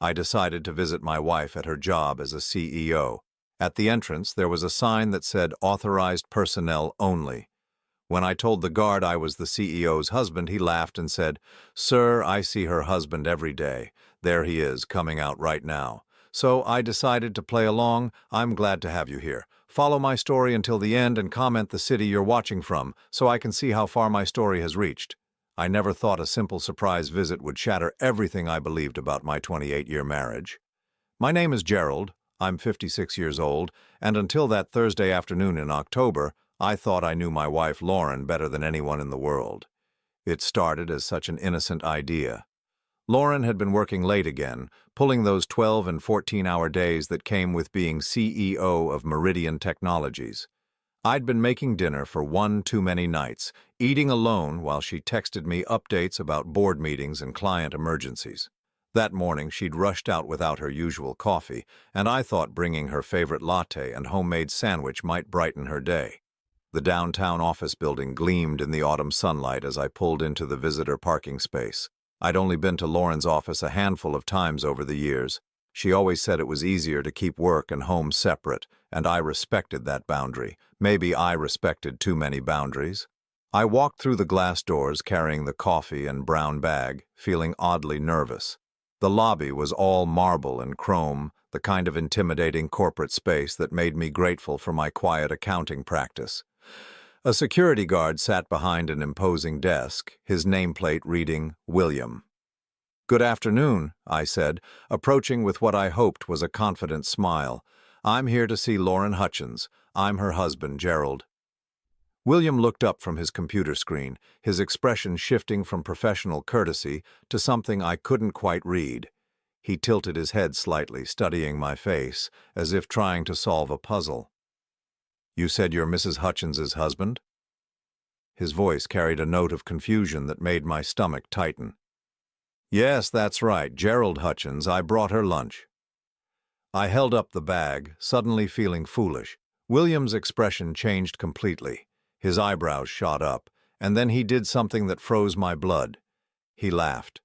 I decided to visit my wife at her job as a CEO. At the entrance, there was a sign that said authorized personnel only. When I told the guard I was the CEO's husband, he laughed and said, "Sir, I see her husband every day. There he is, coming out right now." So I decided to play along. I'm glad to have you here. Follow my story until the end and comment the city you're watching from so I can see how far my story has reached. I never thought a simple surprise visit would shatter everything I believed about my 28-year marriage. My name is Gerald. I'm 56 years old, and until that Thursday afternoon in October, I thought I knew my wife Lauren better than anyone in the world. It started as such an innocent idea. Lauren had been working late again, pulling those 12 and 14-hour days that came with being CEO of Meridian Technologies. I'd been making dinner for one too many nights, eating alone while she texted me updates about board meetings and client emergencies. That morning, she'd rushed out without her usual coffee, and I thought bringing her favorite latte and homemade sandwich might brighten her day. The downtown office building gleamed in the autumn sunlight as I pulled into the visitor parking space. I'd only been to Lauren's office a handful of times over the years. She always said it was easier to keep work and home separate, and I respected that boundary. Maybe I respected too many boundaries. I walked through the glass doors carrying the coffee and brown bag, feeling oddly nervous. The lobby was all marble and chrome, the kind of intimidating corporate space that made me grateful for my quiet accounting practice. A security guard sat behind an imposing desk, his nameplate reading William. "Good afternoon," I said, approaching with what I hoped was a confident smile. "I'm here to see Lauren Hutchins. I'm her husband, Gerald." William looked up from his computer screen, his expression shifting from professional courtesy to something I couldn't quite read. He tilted his head slightly, studying my face, as if trying to solve a puzzle. "You said you're Mrs. Hutchins's husband?" His voice carried a note of confusion that made my stomach tighten. "Yes, that's right, Gerald Hutchins. I brought her lunch." I held up the bag, suddenly feeling foolish. William's expression changed completely. His eyebrows shot up, and then he did something that froze my blood. He laughed.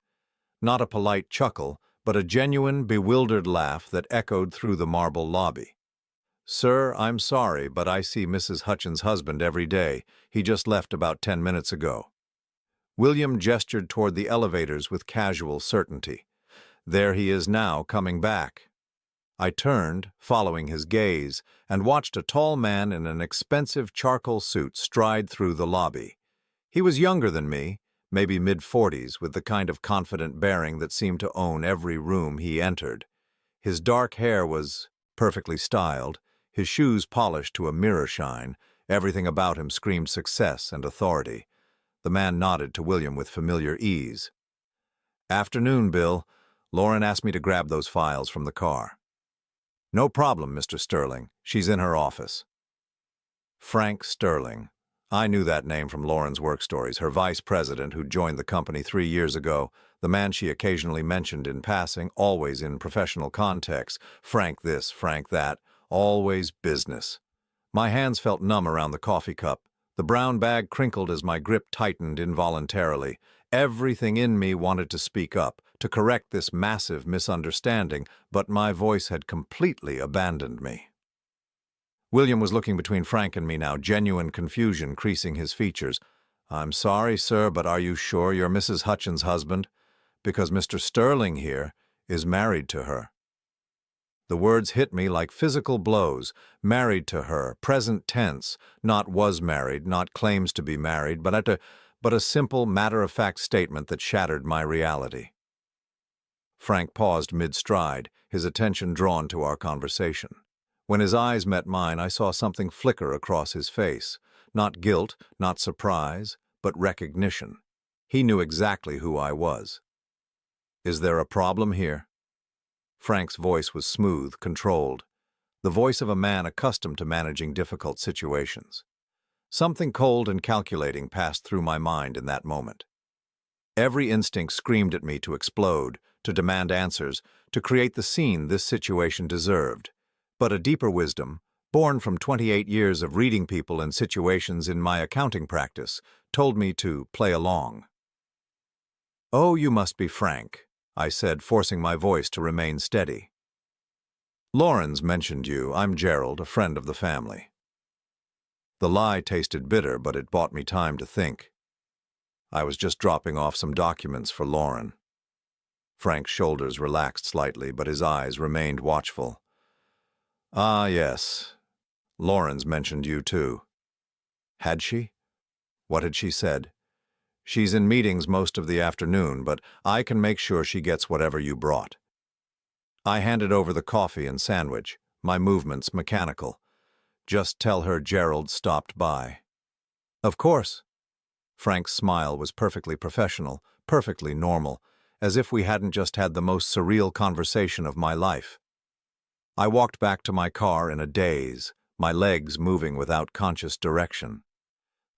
Not a polite chuckle, but a genuine, bewildered laugh that echoed through the marble lobby. "Sir, I'm sorry, but I see Mrs. Hutchins' husband every day. He just left about 10 minutes ago." William gestured toward the elevators with casual certainty. "There he is now, coming back." I turned, following his gaze, and watched a tall man in an expensive charcoal suit stride through the lobby. He was younger than me, maybe mid-40s, with the kind of confident bearing that seemed to own every room he entered. His dark hair was perfectly styled, his shoes polished to a mirror shine. Everything about him screamed success and authority. The man nodded to William with familiar ease. "Afternoon, Bill. Lauren asked me to grab those files from the car." "No problem, Mr. Sterling. She's in her office." Frank Sterling. I knew that name from Lauren's work stories, her vice president who joined the company 3 years ago, the man she occasionally mentioned in passing, always in professional context. Frank this, Frank that, always business. My hands felt numb around the coffee cup. The brown bag crinkled as my grip tightened involuntarily. Everything in me wanted to speak up, to correct this massive misunderstanding, but my voice had completely abandoned me. William was looking between Frank and me now, genuine confusion creasing his features. "I'm sorry, sir, but are you sure you're Mrs. Hutchins' husband? Because Mr. Sterling here is married to her." The words hit me like physical blows. Married to her, present tense, not was married, not claims to be married, but a simple, matter-of-fact statement that shattered my reality. Frank paused mid-stride, his attention drawn to our conversation. When his eyes met mine, I saw something flicker across his face. Not guilt, not surprise, but recognition. He knew exactly who I was. "Is there a problem here?" Frank's voice was smooth, controlled, the voice of a man accustomed to managing difficult situations. Something cold and calculating passed through my mind in that moment. Every instinct screamed at me to explode, to demand answers, to create the scene this situation deserved. But a deeper wisdom, born from 28 years of reading people and situations in my accounting practice, told me to play along. "Oh, you must be Frank. I said, forcing my voice to remain steady. Lauren's mentioned you. I'm Gerald, a friend of the family. The lie tasted bitter, but it bought me time to think. I was just dropping off some documents for Lauren. Frank's shoulders relaxed slightly, but his eyes remained watchful. Ah, yes. Lauren's mentioned you too. Had she? What had she said? She's in meetings most of the afternoon, but I can make sure she gets whatever you brought. I handed over the coffee and sandwich, my movements mechanical. Just tell her Gerald stopped by. Of course. Frank's smile was perfectly professional, perfectly normal, as if we hadn't just had the most surreal conversation of my life. I walked back to my car in a daze, my legs moving without conscious direction.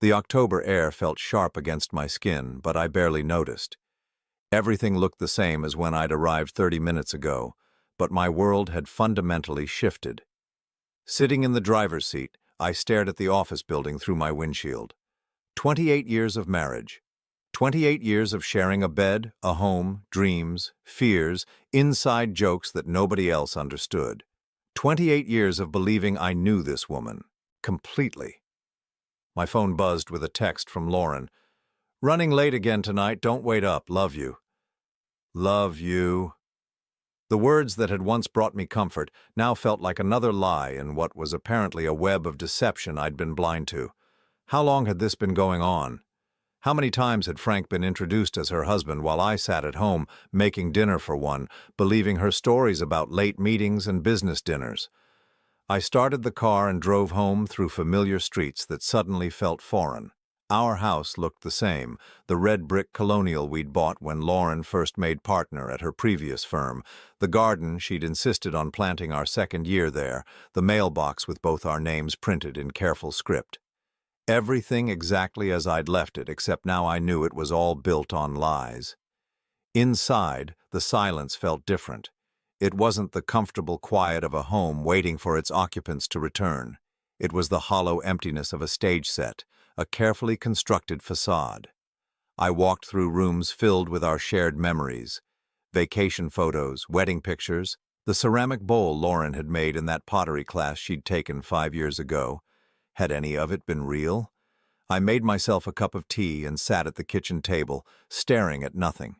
The October air felt sharp against my skin, but I barely noticed. Everything looked the same as when I'd arrived 30 minutes ago, but my world had fundamentally shifted. Sitting in the driver's seat, I stared at the office building through my windshield. 28 years of marriage. 28 years of sharing a bed, a home, dreams, fears, inside jokes that nobody else understood. 28 years of believing I knew this woman, completely. My phone buzzed with a text from Lauren. Running late again tonight, don't wait up, love you. Love you. The words that had once brought me comfort now felt like another lie in what was apparently a web of deception I'd been blind to. How long had this been going on? How many times had Frank been introduced as her husband while I sat at home, making dinner for one, believing her stories about late meetings and business dinners? I started the car and drove home through familiar streets that suddenly felt foreign. Our house looked the same, the red brick colonial we'd bought when Lauren first made partner at her previous firm, the garden she'd insisted on planting our second year there, the mailbox with both our names printed in careful script. Everything exactly as I'd left it, except now I knew it was all built on lies. Inside, the silence felt different. It wasn't the comfortable quiet of a home waiting for its occupants to return. It was the hollow emptiness of a stage set, a carefully constructed facade. I walked through rooms filled with our shared memories, vacation photos, wedding pictures, the ceramic bowl Lauren had made in that pottery class she'd taken 5 years ago. Had any of it been real? I made myself a cup of tea and sat at the kitchen table, staring at nothing.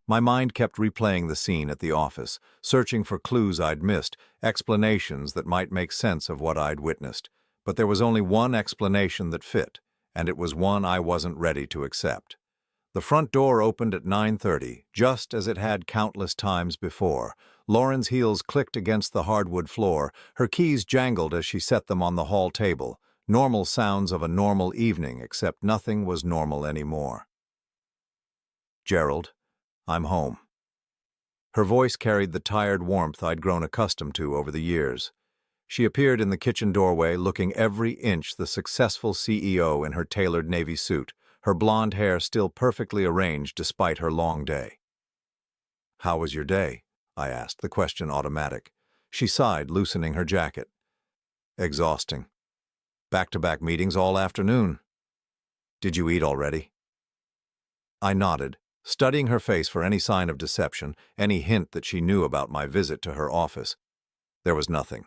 My mind kept replaying the scene at the office, searching for clues I'd missed, explanations that might make sense of what I'd witnessed. But there was only one explanation that fit, and it was one I wasn't ready to accept. The front door opened at 9:30, just as it had countless times before. Lauren's heels clicked against the hardwood floor, her keys jangled as she set them on the hall table. Normal sounds of a normal evening, except nothing was normal anymore. Gerald, I'm home. Her voice carried the tired warmth I'd grown accustomed to over the years. She appeared in the kitchen doorway, looking every inch the successful CEO in her tailored navy suit, her blonde hair still perfectly arranged despite her long day. How was your day? I asked, the question automatic. She sighed, loosening her jacket. Exhausting. Back-to-back meetings all afternoon. Did you eat already? I nodded, studying her face for any sign of deception, any hint that she knew about my visit to her office. There was nothing.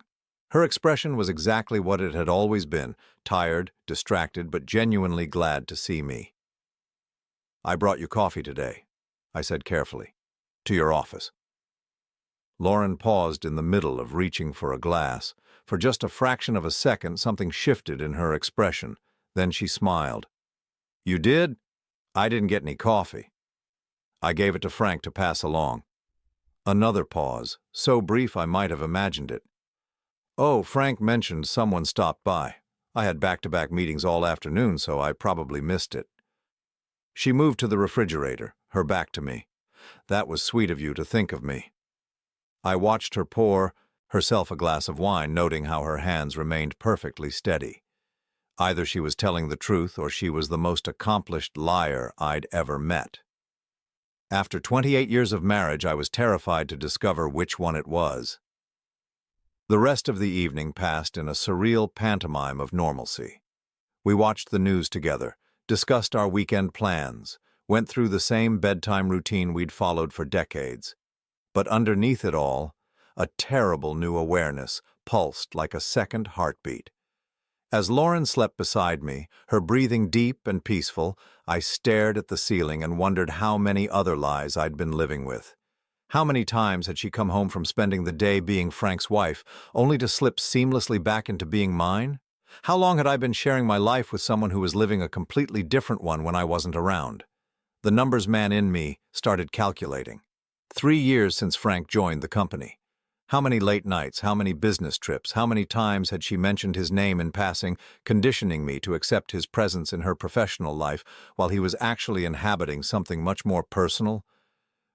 Her expression was exactly what it had always been, tired, distracted, but genuinely glad to see me. I brought you coffee today, I said carefully. To your office. Lauren paused in the middle of reaching for a glass. For just a fraction of a second, something shifted in her expression. Then she smiled. You did? I didn't get any coffee. I gave it to Frank to pass along. Another pause, so brief I might have imagined it. Oh, Frank mentioned someone stopped by. I had back-to-back meetings all afternoon, so I probably missed it. She moved to the refrigerator, her back to me. That was sweet of you to think of me. I watched her pour herself a glass of wine, noting how her hands remained perfectly steady. Either she was telling the truth or she was the most accomplished liar I'd ever met. After 28 years of marriage, I was terrified to discover which one it was. The rest of the evening passed in a surreal pantomime of normalcy. We watched the news together, discussed our weekend plans. went through the same bedtime routine we'd followed for decades. But underneath it all, a terrible new awareness pulsed like a second heartbeat. As Lauren slept beside me, her breathing deep and peaceful, I stared at the ceiling and wondered how many other lies I'd been living with. How many times had she come home from spending the day being Frank's wife, only to slip seamlessly back into being mine? How long had I been sharing my life with someone who was living a completely different one when I wasn't around? The numbers man in me started calculating. 3 years since Frank joined the company. How many late nights, how many business trips, how many times had she mentioned his name in passing, conditioning me to accept his presence in her professional life while he was actually inhabiting something much more personal?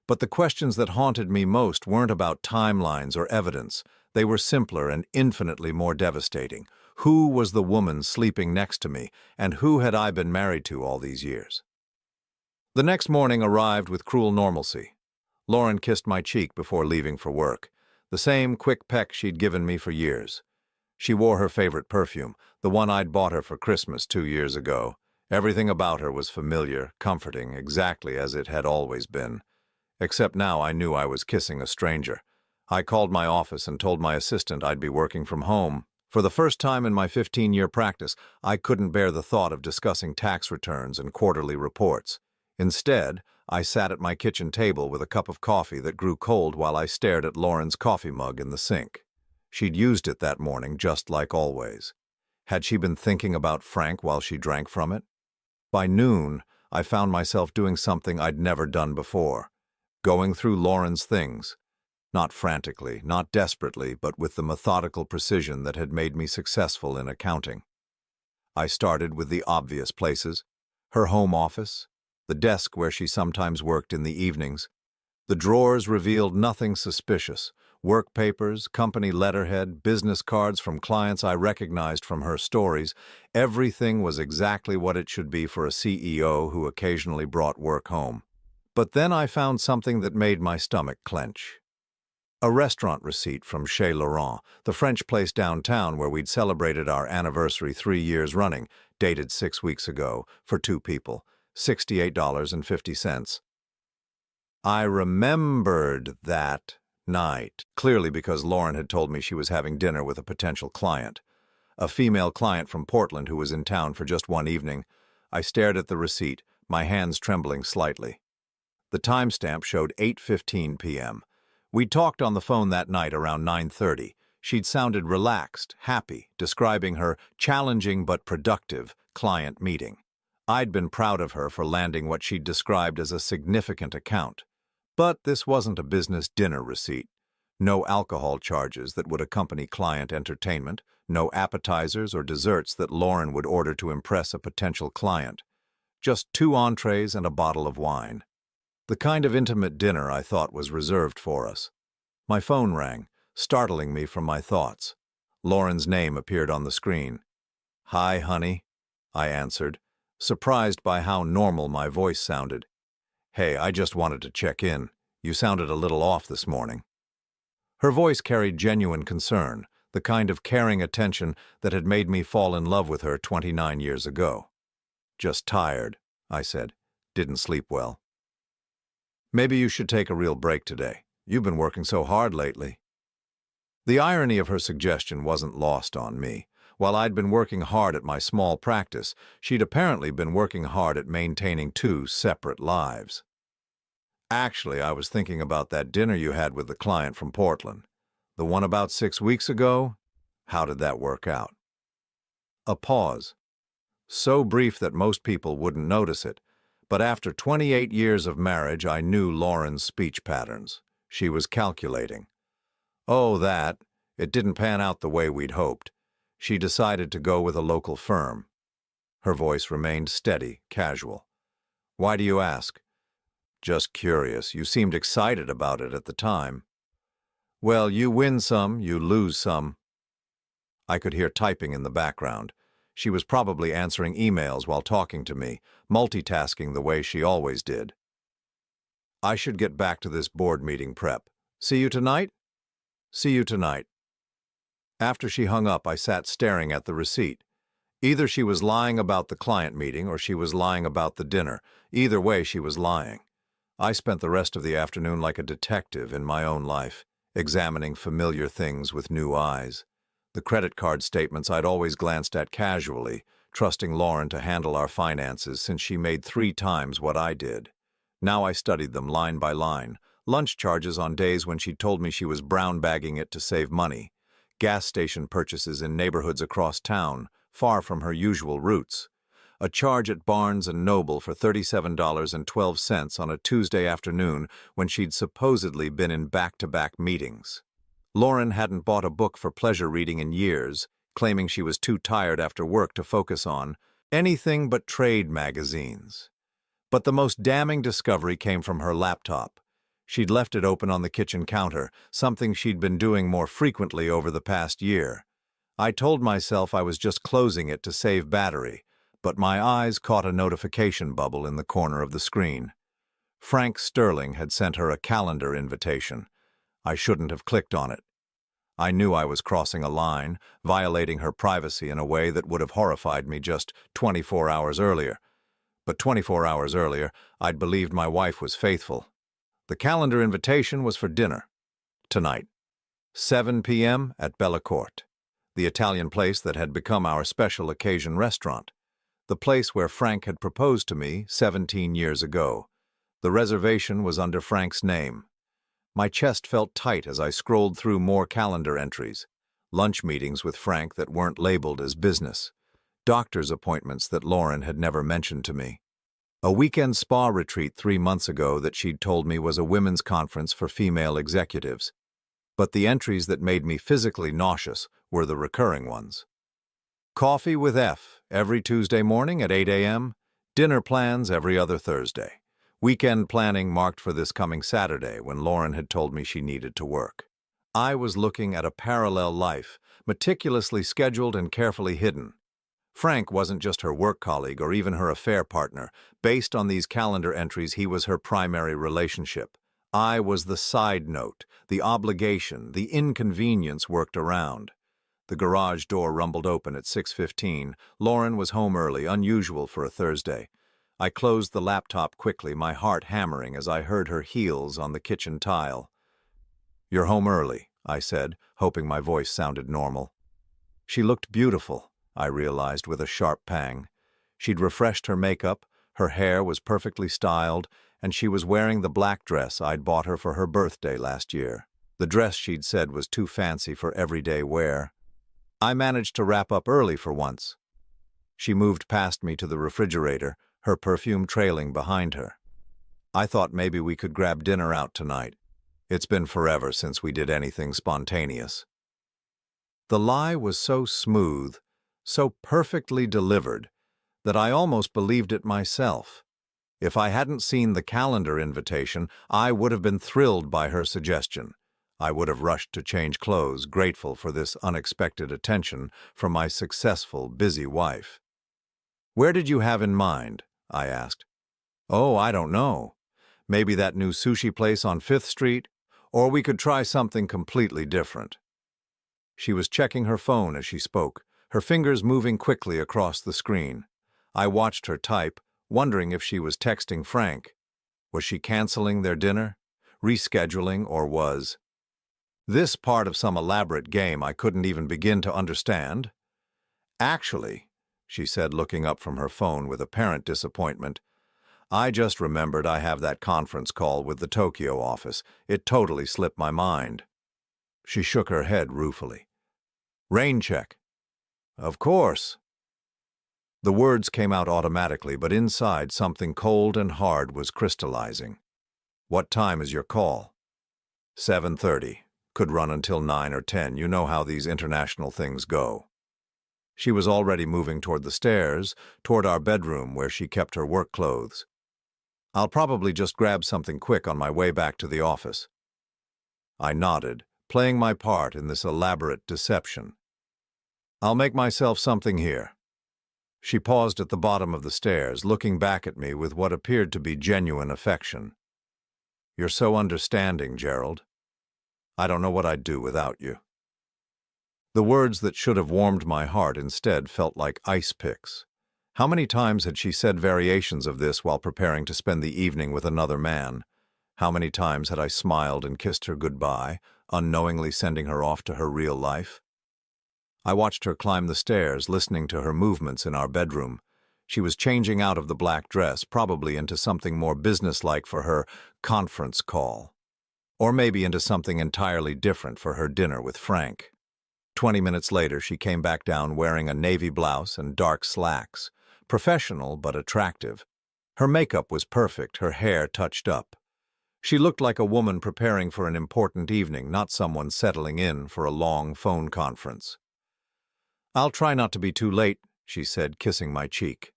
But the questions that haunted me most weren't about timelines or evidence. They were simpler and infinitely more devastating. Who was the woman sleeping next to me, and who had I been married to all these years? The next morning arrived with cruel normalcy. Lauren kissed my cheek before leaving for work, the same quick peck she'd given me for years. She wore her favorite perfume, the one I'd bought her for Christmas 2 years ago. Everything about her was familiar, comforting, exactly as it had always been. Except now I knew I was kissing a stranger. I called my office and told my assistant I'd be working from home. For the first time in my 15-year practice, I couldn't bear the thought of discussing tax returns and quarterly reports. Instead, I sat at my kitchen table with a cup of coffee that grew cold while I stared at Lauren's coffee mug in the sink. She'd used it that morning, just like always. Had she been thinking about Frank while she drank from it? By noon, I found myself doing something I'd never done before. Going through Lauren's things. Not frantically, not desperately, but with the methodical precision that had made me successful in accounting. I started with the obvious places: her home office, the desk where she sometimes worked in the evenings. The drawers revealed nothing suspicious: work papers, company letterhead, business cards from clients I recognized from her stories. Everything was exactly what it should be for a CEO who occasionally brought work home. But then I found something that made my stomach clench. A restaurant receipt from Chez Laurent, the French place downtown where we'd celebrated our anniversary 3 years running, dated 6 weeks ago, for 2 people, $68.50. I remembered that night, clearly because Lauren had told me she was having dinner with a potential client. A female client from Portland who was in town for just one evening. I stared at the receipt, my hands trembling slightly. The timestamp showed 8:15 p.m. We'd talked on the phone that night around 9:30. She'd sounded relaxed, happy, describing her challenging but productive client meeting. I'd been proud of her for landing what she'd described as a significant account. But this wasn't a business dinner receipt. No alcohol charges that would accompany client entertainment, no appetizers or desserts that Lauren would order to impress a potential client. Just 2 entrees and a bottle of wine. The kind of intimate dinner I thought was reserved for us. My phone rang, startling me from my thoughts. Lauren's name appeared on the screen. "Hi, honey," I answered, surprised by how normal my voice sounded. "Hey, I just wanted to check in. You sounded a little off this morning." Her voice carried genuine concern, the kind of caring attention that had made me fall in love with her 29 years ago. "Just tired," I said. "Didn't sleep well." "Maybe you should take a real break today. You've been working so hard lately." The irony of her suggestion wasn't lost on me. While I'd been working hard at my small practice, she'd apparently been working hard at maintaining 2 separate lives. "Actually, I was thinking about that dinner you had with the client from Portland. The one about 6 weeks ago? How did that work out?" A pause. So brief that most people wouldn't notice it. But after 28 years of marriage, I knew Lauren's speech patterns. She was calculating. "Oh, that. It didn't pan out the way we'd hoped. She decided to go with a local firm." Her voice remained steady, casual. "Why do you ask?" "Just curious. You seemed excited about it at the time." "Well, you win some, you lose some." I could hear typing in the background. She was probably answering emails while talking to me, multitasking the way she always did. "I should get back to this board meeting prep. See you tonight?" "See you tonight." After she hung up, I sat staring at the receipt. Either she was lying about the client meeting or she was lying about the dinner. Either way, she was lying. I spent the rest of the afternoon like a detective in my own life, examining familiar things with new eyes. The credit card statements I'd always glanced at casually, trusting Lauren to handle our finances since she made 3 times what I did. Now I studied them line by line. Lunch charges on days when she'd told me she was brown-bagging it to save money. Gas station purchases in neighborhoods across town, far from her usual routes. A charge at Barnes & Noble for $37.12 on a Tuesday afternoon when she'd supposedly been in back-to-back meetings. Lauren hadn't bought a book for pleasure reading in years, claiming she was too tired after work to focus on anything but trade magazines. But the most damning discovery came from her laptop. She'd left it open on the kitchen counter, something she'd been doing more frequently over the past year. I told myself I was just closing it to save battery, but my eyes caught a notification bubble in the corner of the screen. Frank Sterling had sent her a calendar invitation. I shouldn't have clicked on it. I knew I was crossing a line, violating her privacy in a way that would have horrified me just 24 hours earlier. But 24 hours earlier, I'd believed my wife was faithful. The calendar invitation was for dinner. Tonight. 7 p.m. at Bella Court, the Italian place that had become our special occasion restaurant. The place where Frank had proposed to me 17 years ago. The reservation was under Frank's name. My chest felt tight as I scrolled through more calendar entries. Lunch meetings with Frank that weren't labeled as business. Doctor's appointments that Lauren had never mentioned to me. A weekend spa retreat 3 months ago that she'd told me was a women's conference for female executives. But the entries that made me physically nauseous were the recurring ones. Coffee with F every Tuesday morning at 8 a.m., dinner plans every other Thursday. Weekend planning marked for this coming Saturday when Lauren had told me she needed to work. I was looking at a parallel life, meticulously scheduled and carefully hidden. Frank wasn't just her work colleague or even her affair partner. Based on these calendar entries, he was her primary relationship. I was the side note, the obligation, the inconvenience worked around. The garage door rumbled open at 6:15. Lauren was home early, unusual for a Thursday. I closed the laptop quickly, my heart hammering as I heard her heels on the kitchen tile. "You're home early," I said, hoping my voice sounded normal. She looked beautiful, I realized with a sharp pang. She'd refreshed her makeup, her hair was perfectly styled, and she was wearing the black dress I'd bought her for her birthday last year. The dress she'd said was too fancy for everyday wear. I managed to wrap up early for once. She moved past me to the refrigerator, her perfume trailing behind her. "I thought maybe we could grab dinner out tonight. It's been forever since we did anything spontaneous." The lie was so smooth, so perfectly delivered, that I almost believed it myself. If I hadn't seen the calendar invitation, I would have been thrilled by her suggestion. I would have rushed to change clothes, grateful for this unexpected attention from my successful, busy wife. "Where did you have in mind?" I asked. "Oh, I don't know. Maybe that new sushi place on 5th Street, or we could try something completely different." She was checking her phone as she spoke, her fingers moving quickly across the screen. I watched her type, wondering if she was texting Frank. Was she canceling their dinner, rescheduling, or was this part of some elaborate game I couldn't even begin to understand? "Actually," she said, looking up from her phone with apparent disappointment, "I just remembered I have that conference call with the Tokyo office. It totally slipped my mind." She shook her head ruefully. "Rain check." "Of course." The words came out automatically, but inside something cold and hard was crystallizing. "What time is your call?" 7:30. Could run until 9 or 10. You know how these international things go." She was already moving toward the stairs, toward our bedroom where she kept her work clothes. "I'll probably just grab something quick on my way back to the office." I nodded, playing my part in this elaborate deception. "I'll make myself something here." She paused at the bottom of the stairs, looking back at me with what appeared to be genuine affection. "You're so understanding, Gerald. I don't know what I'd do without you." The words that should have warmed my heart instead felt like ice picks. How many times had she said variations of this while preparing to spend the evening with another man? How many times had I smiled and kissed her goodbye, unknowingly sending her off to her real life? I watched her climb the stairs, listening to her movements in our bedroom. She was changing out of the black dress, probably into something more businesslike for her conference call. Or maybe into something entirely different for her dinner with Frank. 20 minutes later, she came back down wearing a navy blouse and dark slacks. Professional but attractive. Her makeup was perfect, her hair touched up. She looked like a woman preparing for an important evening, not someone settling in for a long phone conference. "I'll try not to be too late," she said, kissing my cheek.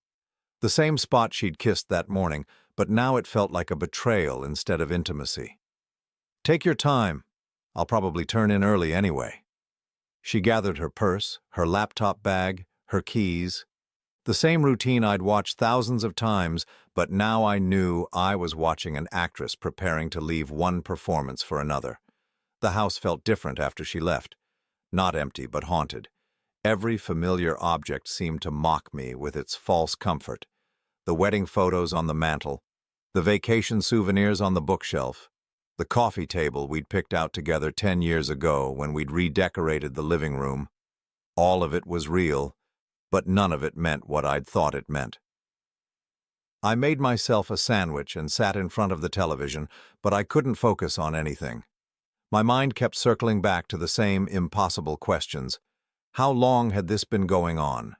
The same spot she'd kissed that morning, but now it felt like a betrayal instead of intimacy. "Take your time. I'll probably turn in early anyway." She gathered her purse, her laptop bag, her keys. The same routine I'd watched thousands of times, but now I knew I was watching an actress preparing to leave one performance for another. The house felt different after she left. Not empty, but haunted. Every familiar object seemed to mock me with its false comfort. The wedding photos on the mantel, the vacation souvenirs on the bookshelf, the coffee table we'd picked out together 10 years ago when we'd redecorated the living room. All of it was real, but none of it meant what I'd thought it meant. I made myself a sandwich and sat in front of the television, but I couldn't focus on anything. My mind kept circling back to the same impossible questions. How long had this been going on?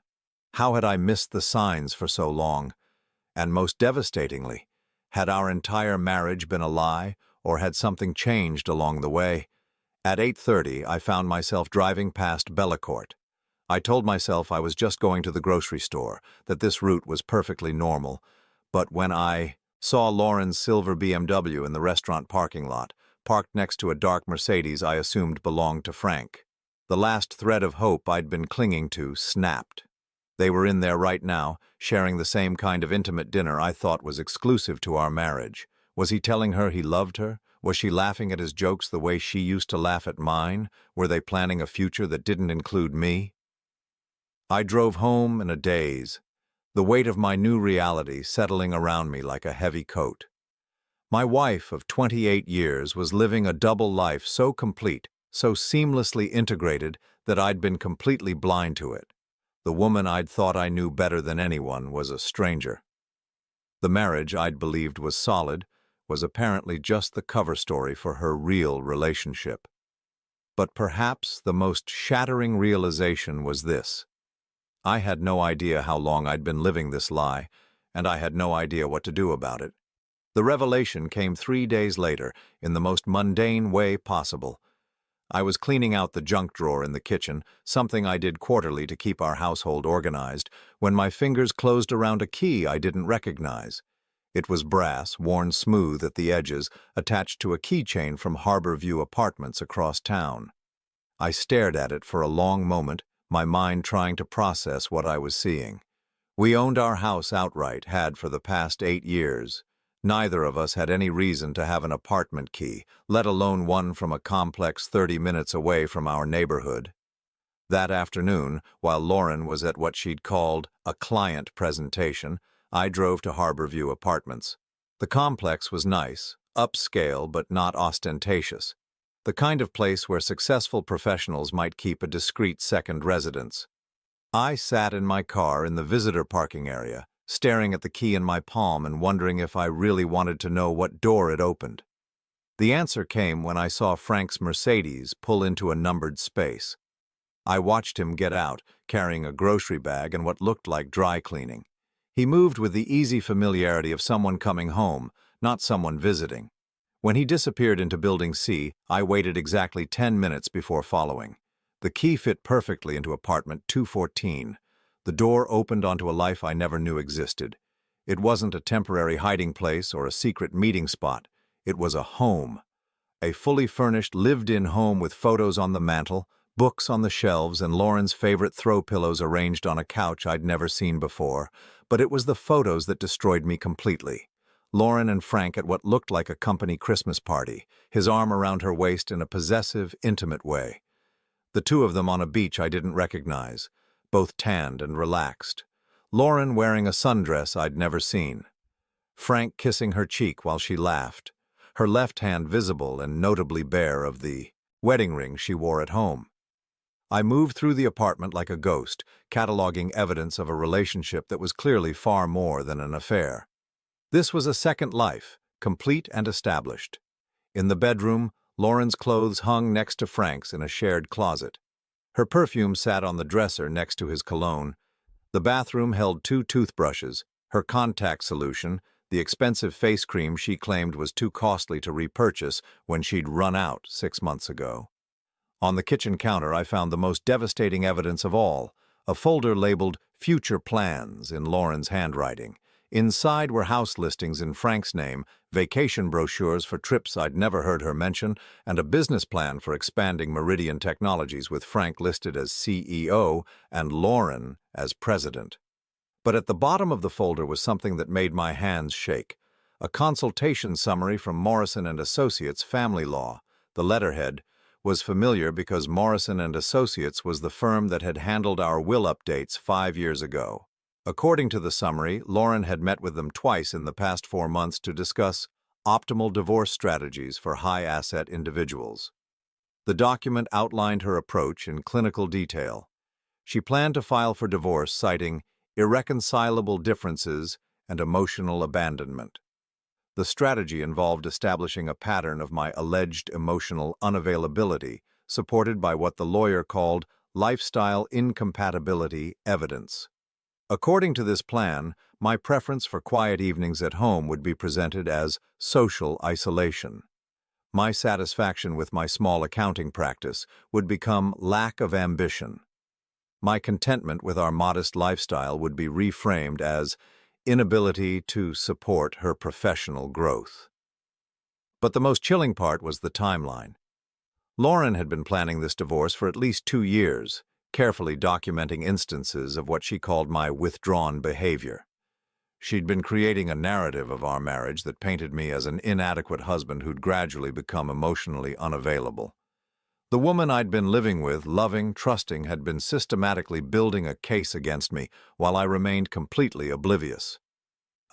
How had I missed the signs for so long? And most devastatingly, had our entire marriage been a lie, or had something changed along the way? At 8:30, I found myself driving past Bellecourt. I told myself I was just going to the grocery store, that this route was perfectly normal, but when I saw Lauren's silver BMW in the restaurant parking lot, parked next to a dark Mercedes I assumed belonged to Frank, the last thread of hope I'd been clinging to snapped. They were in there right now, sharing the same kind of intimate dinner I thought was exclusive to our marriage. Was he telling her he loved her? Was she laughing at his jokes the way she used to laugh at mine? Were they planning a future that didn't include me? I drove home in a daze, the weight of my new reality settling around me like a heavy coat. My wife of 28 years was living a double life so complete, so seamlessly integrated that I'd been completely blind to it. The woman I'd thought I knew better than anyone was a stranger. The marriage I'd believed was solid was apparently just the cover story for her real relationship. But perhaps the most shattering realization was this. I had no idea how long I'd been living this lie, and I had no idea what to do about it. The revelation came 3 days later, in the most mundane way possible. I was cleaning out the junk drawer in the kitchen, something I did quarterly to keep our household organized, when my fingers closed around a key I didn't recognize. It was brass, worn smooth at the edges, attached to a keychain from Harbor View Apartments across town. I stared at it for a long moment, my mind trying to process what I was seeing. We owned our house outright, had for the past 8 years. Neither of us had any reason to have an apartment key, let alone one from a complex 30 minutes away from our neighborhood. That afternoon, while Lauren was at what she'd called a client presentation, I drove to Harbor View Apartments. The complex was nice, upscale but not ostentatious. The kind of place where successful professionals might keep a discreet second residence. I sat in my car in the visitor parking area, staring at the key in my palm and wondering if I really wanted to know what door it opened. The answer came when I saw Frank's Mercedes pull into a numbered space. I watched him get out, carrying a grocery bag and what looked like dry cleaning. He moved with the easy familiarity of someone coming home, not someone visiting. When he disappeared into Building C, I waited exactly 10 minutes before following. The key fit perfectly into apartment 214. The door opened onto a life I never knew existed. It wasn't a temporary hiding place or a secret meeting spot. It was a home. A fully furnished, lived-in home with photos on the mantel, books on the shelves, and Lauren's favorite throw pillows arranged on a couch I'd never seen before. But it was the photos that destroyed me completely. Lauren and Frank at what looked like a company Christmas party, his arm around her waist in a possessive, intimate way. The two of them on a beach I didn't recognize, both tanned and relaxed. Lauren wearing a sundress I'd never seen. Frank kissing her cheek while she laughed, her left hand visible and notably bare of the wedding ring she wore at home. I moved through the apartment like a ghost, cataloging evidence of a relationship that was clearly far more than an affair. This was a second life, complete and established. In the bedroom, Lauren's clothes hung next to Frank's in a shared closet. Her perfume sat on the dresser next to his cologne. The bathroom held 2 toothbrushes, her contact solution, the expensive face cream she claimed was too costly to repurchase when she'd run out 6 months ago. On the kitchen counter, I found the most devastating evidence of all, a folder labeled Future Plans in Lauren's handwriting. Inside were house listings in Frank's name, vacation brochures for trips I'd never heard her mention, and a business plan for expanding Meridian Technologies with Frank listed as CEO and Lauren as president. But at the bottom of the folder was something that made my hands shake, a consultation summary from Morrison & Associates Family Law. The letterhead was familiar because Morrison & Associates was the firm that had handled our will updates 5 years ago. According to the summary, Lauren had met with them twice in the past 4 months to discuss optimal divorce strategies for high-asset individuals. The document outlined her approach in clinical detail. She planned to file for divorce, citing irreconcilable differences and emotional abandonment. The strategy involved establishing a pattern of my alleged emotional unavailability, supported by what the lawyer called lifestyle incompatibility evidence. According to this plan, my preference for quiet evenings at home would be presented as social isolation. My satisfaction with my small accounting practice would become lack of ambition. My contentment with our modest lifestyle would be reframed as inability to support her professional growth. But the most chilling part was the timeline. Lauren had been planning this divorce for at least 2 years, carefully documenting instances of what she called my withdrawn behavior. She'd been creating a narrative of our marriage that painted me as an inadequate husband who'd gradually become emotionally unavailable. The woman I'd been living with, loving, trusting, had been systematically building a case against me while I remained completely oblivious.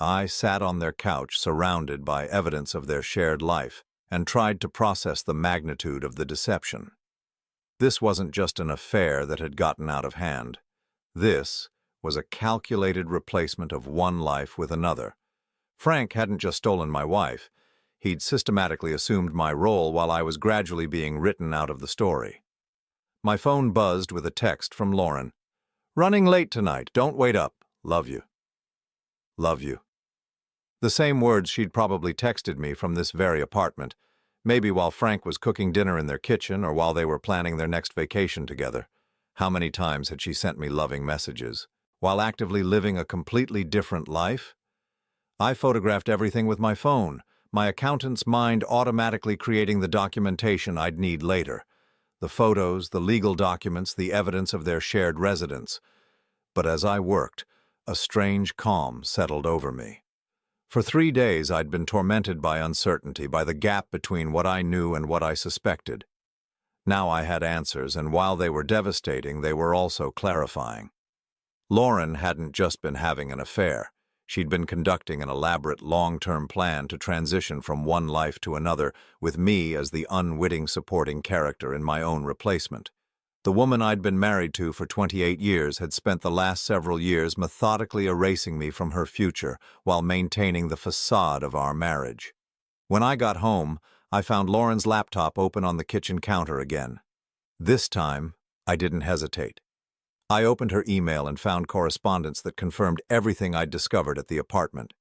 I sat on their couch, surrounded by evidence of their shared life, and tried to process the magnitude of the deception. This wasn't just an affair that had gotten out of hand. This was a calculated replacement of one life with another. Frank hadn't just stolen my wife. He'd systematically assumed my role while I was gradually being written out of the story. My phone buzzed with a text from Lauren. "Running late tonight. Don't wait up. Love you." Love you. The same words she'd probably texted me from this very apartment, maybe while Frank was cooking dinner in their kitchen or while they were planning their next vacation together. How many times had she sent me loving messages, while actively living a completely different life? I photographed everything with my phone, my accountant's mind automatically creating the documentation I'd need later. The photos, the legal documents, the evidence of their shared residence. But as I worked, a strange calm settled over me. For 3 days I'd been tormented by uncertainty, by the gap between what I knew and what I suspected. Now I had answers, and while they were devastating, they were also clarifying. Lauren hadn't just been having an affair. She'd been conducting an elaborate long-term plan to transition from one life to another, with me as the unwitting supporting character in my own replacement. The woman I'd been married to for 28 years had spent the last several years methodically erasing me from her future while maintaining the facade of our marriage. When I got home, I found Lauren's laptop open on the kitchen counter again. This time, I didn't hesitate. I opened her email and found correspondence that confirmed everything I'd discovered at the apartment.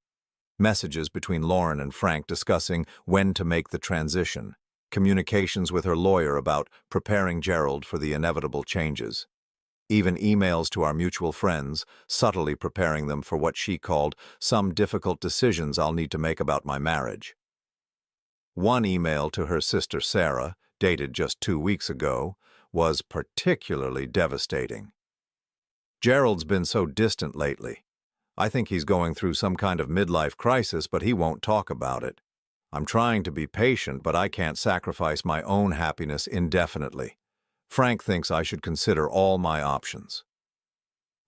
Messages between Lauren and Frank discussing when to make the transition. Communications with her lawyer about preparing Gerald for the inevitable changes. Even emails to our mutual friends, subtly preparing them for what she called some difficult decisions I'll need to make about my marriage. One email to her sister Sarah, dated just 2 weeks ago, was particularly devastating. "Gerald's been so distant lately. I think he's going through some kind of midlife crisis, but he won't talk about it. I'm trying to be patient, but I can't sacrifice my own happiness indefinitely. Frank thinks I should consider all my options.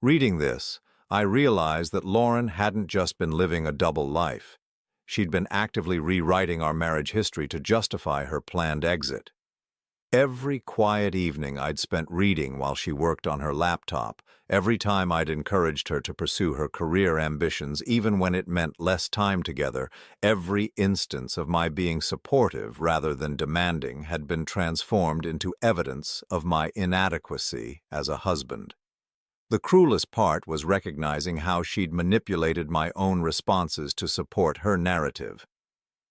Reading this, I realized that Lauren hadn't just been living a double life. She'd been actively rewriting our marriage history to justify her planned exit. Every quiet evening I'd spent reading while she worked on her laptop, every time I'd encouraged her to pursue her career ambitions even when it meant less time together, every instance of my being supportive rather than demanding had been transformed into evidence of my inadequacy as a husband. The cruelest part was recognizing how she'd manipulated my own responses to support her narrative.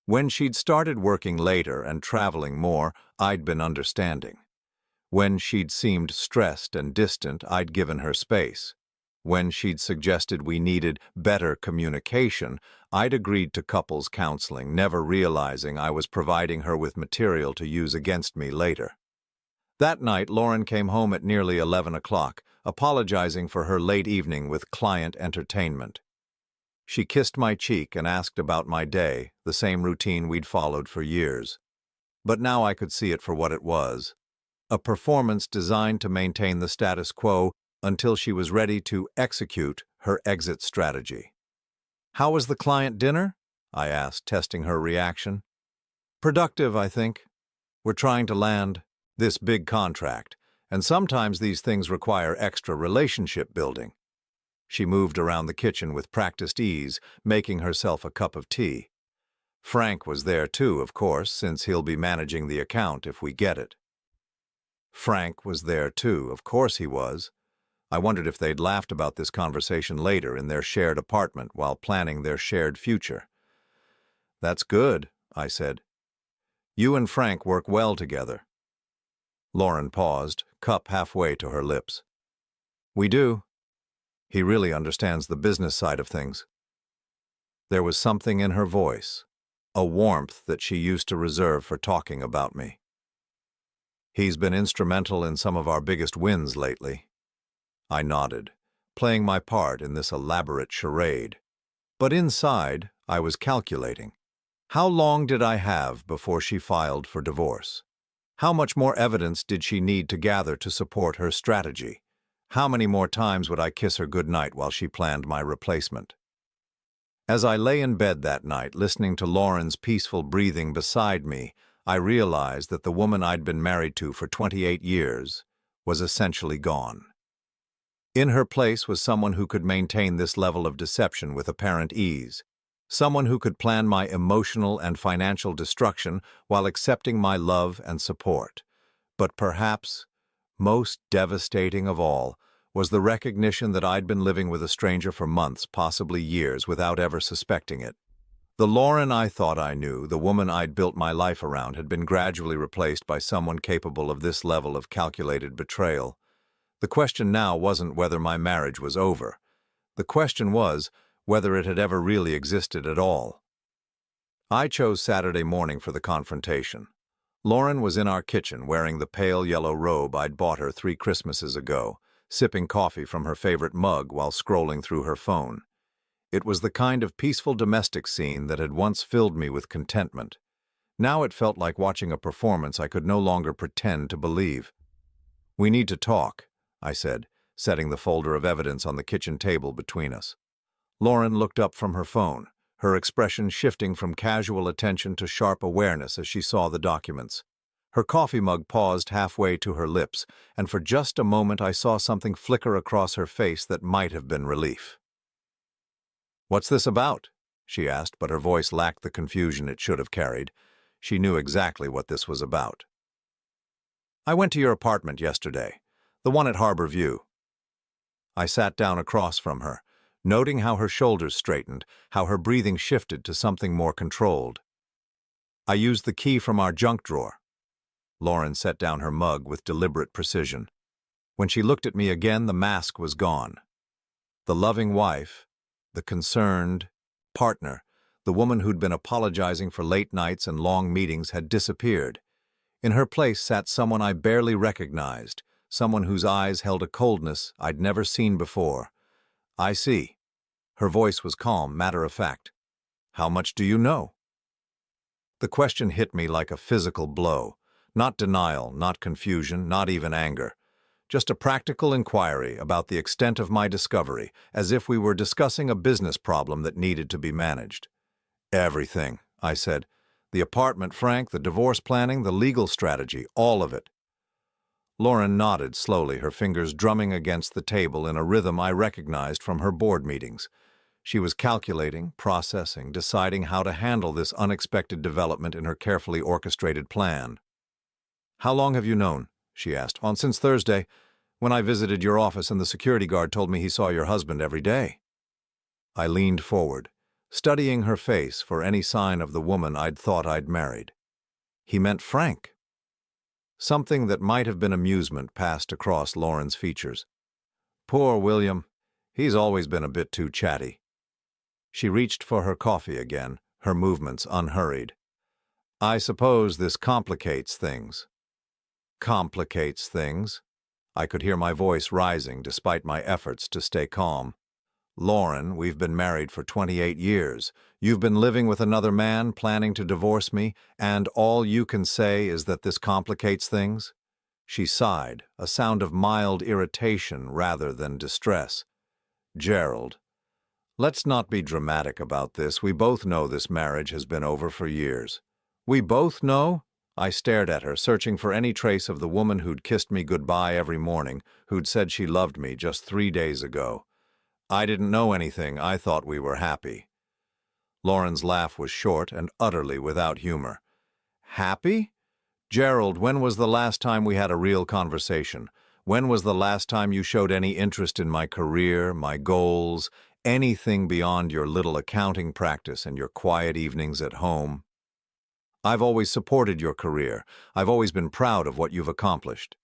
When she'd started working later and traveling more, I'd been understanding. When she'd seemed stressed and distant, I'd given her space. When she'd suggested we needed better communication, I'd agreed to couples counseling, never realizing I was providing her with material to use against me later. That night, Lauren came home at nearly 11 o'clock, apologizing for her late evening with client entertainment. She kissed my cheek and asked about my day, the same routine we'd followed for years. But now I could see it for what it was. A performance designed to maintain the status quo until she was ready to execute her exit strategy. "How was the client dinner?" I asked, testing her reaction. "Productive, I think. We're trying to land this big contract, and sometimes these things require extra relationship building." She moved around the kitchen with practiced ease, making herself a cup of tea. Frank was there too, of course, since he'll be managing the account if we get it. Frank was there too, of course he was. I wondered if they'd laughed about this conversation later in their shared apartment while planning their shared future. "That's good," I said. "You and Frank work well together." Lauren paused, cup halfway to her lips. "We do. He really understands the business side of things." There was something in her voice, a warmth that she used to reserve for talking about me. "He's been instrumental in some of our biggest wins lately." I nodded, playing my part in this elaborate charade. But inside, I was calculating. How long did I have before she filed for divorce? How much more evidence did she need to gather to support her strategy? How many more times would I kiss her goodnight while she planned my replacement? As I lay in bed that night, listening to Lauren's peaceful breathing beside me, I realized that the woman I'd been married to for 28 years was essentially gone. In her place was someone who could maintain this level of deception with apparent ease, someone who could plan my emotional and financial destruction while accepting my love and support. But perhaps, most devastating of all, was the recognition that I'd been living with a stranger for months, possibly years, without ever suspecting it. The Lauren I thought I knew, the woman I'd built my life around, had been gradually replaced by someone capable of this level of calculated betrayal. The question now wasn't whether my marriage was over. The question was whether it had ever really existed at all. I chose Saturday morning for the confrontation. Lauren was in our kitchen wearing the pale yellow robe I'd bought her 3 Christmases ago, sipping coffee from her favorite mug while scrolling through her phone. It was the kind of peaceful domestic scene that had once filled me with contentment. Now it felt like watching a performance I could no longer pretend to believe. "We need to talk," I said, setting the folder of evidence on the kitchen table between us. Lauren looked up from her phone, her expression shifting from casual attention to sharp awareness as she saw the documents. Her coffee mug paused halfway to her lips, and for just a moment I saw something flicker across her face that might have been relief. "What's this about?" she asked, but her voice lacked the confusion it should have carried. She knew exactly what this was about. "I went to your apartment yesterday, the one at Harbor View." I sat down across from her, noting how her shoulders straightened, how her breathing shifted to something more controlled. "I used the key from our junk drawer." Lauren set down her mug with deliberate precision. When she looked at me again, the mask was gone. The loving wife, the concerned partner, the woman who'd been apologizing for late nights and long meetings had disappeared. In her place sat someone I barely recognized, someone whose eyes held a coldness I'd never seen before. "I see." Her voice was calm, matter-of-fact. "How much do you know?" The question hit me like a physical blow, Not denial, not confusion, not even anger. Just a practical inquiry about the extent of my discovery, as if we were discussing a business problem that needed to be managed. Everything, I said. The apartment, Frank, the divorce planning, the legal strategy, all of it. Lauren nodded slowly, her fingers drumming against the table in a rhythm I recognized from her board meetings. She was calculating, processing, deciding how to handle this unexpected development in her carefully orchestrated plan. "How long have you known?" she asked. "Since Thursday, when I visited your office and the security guard told me he saw your husband every day." I leaned forward, studying her face for any sign of the woman I'd thought I'd married. He meant Frank. Something that might have been amusement passed across Lauren's features. "Poor William. He's always been a bit too chatty." She reached for her coffee again, her movements unhurried. "I suppose this complicates things." "Complicates things?" I could hear my voice rising despite my efforts to stay calm. "Lauren, we've been married for 28 years. You've been living with another man, planning to divorce me, and all you can say is that this complicates things?" She sighed, a sound of mild irritation rather than distress. "Gerald, let's not be dramatic about this. We both know this marriage has been over for years." "We both know?" I stared at her, searching for any trace of the woman who'd kissed me goodbye every morning, who'd said she loved me just 3 days ago. "I didn't know anything. I thought we were happy." Lauren's laugh was short and utterly without humor. "Happy? Gerald, when was the last time we had a real conversation? When was the last time you showed any interest in my career, my goals, anything beyond your little accounting practice and your quiet evenings at home? I've always supported your career. I've always been proud of what you've accomplished."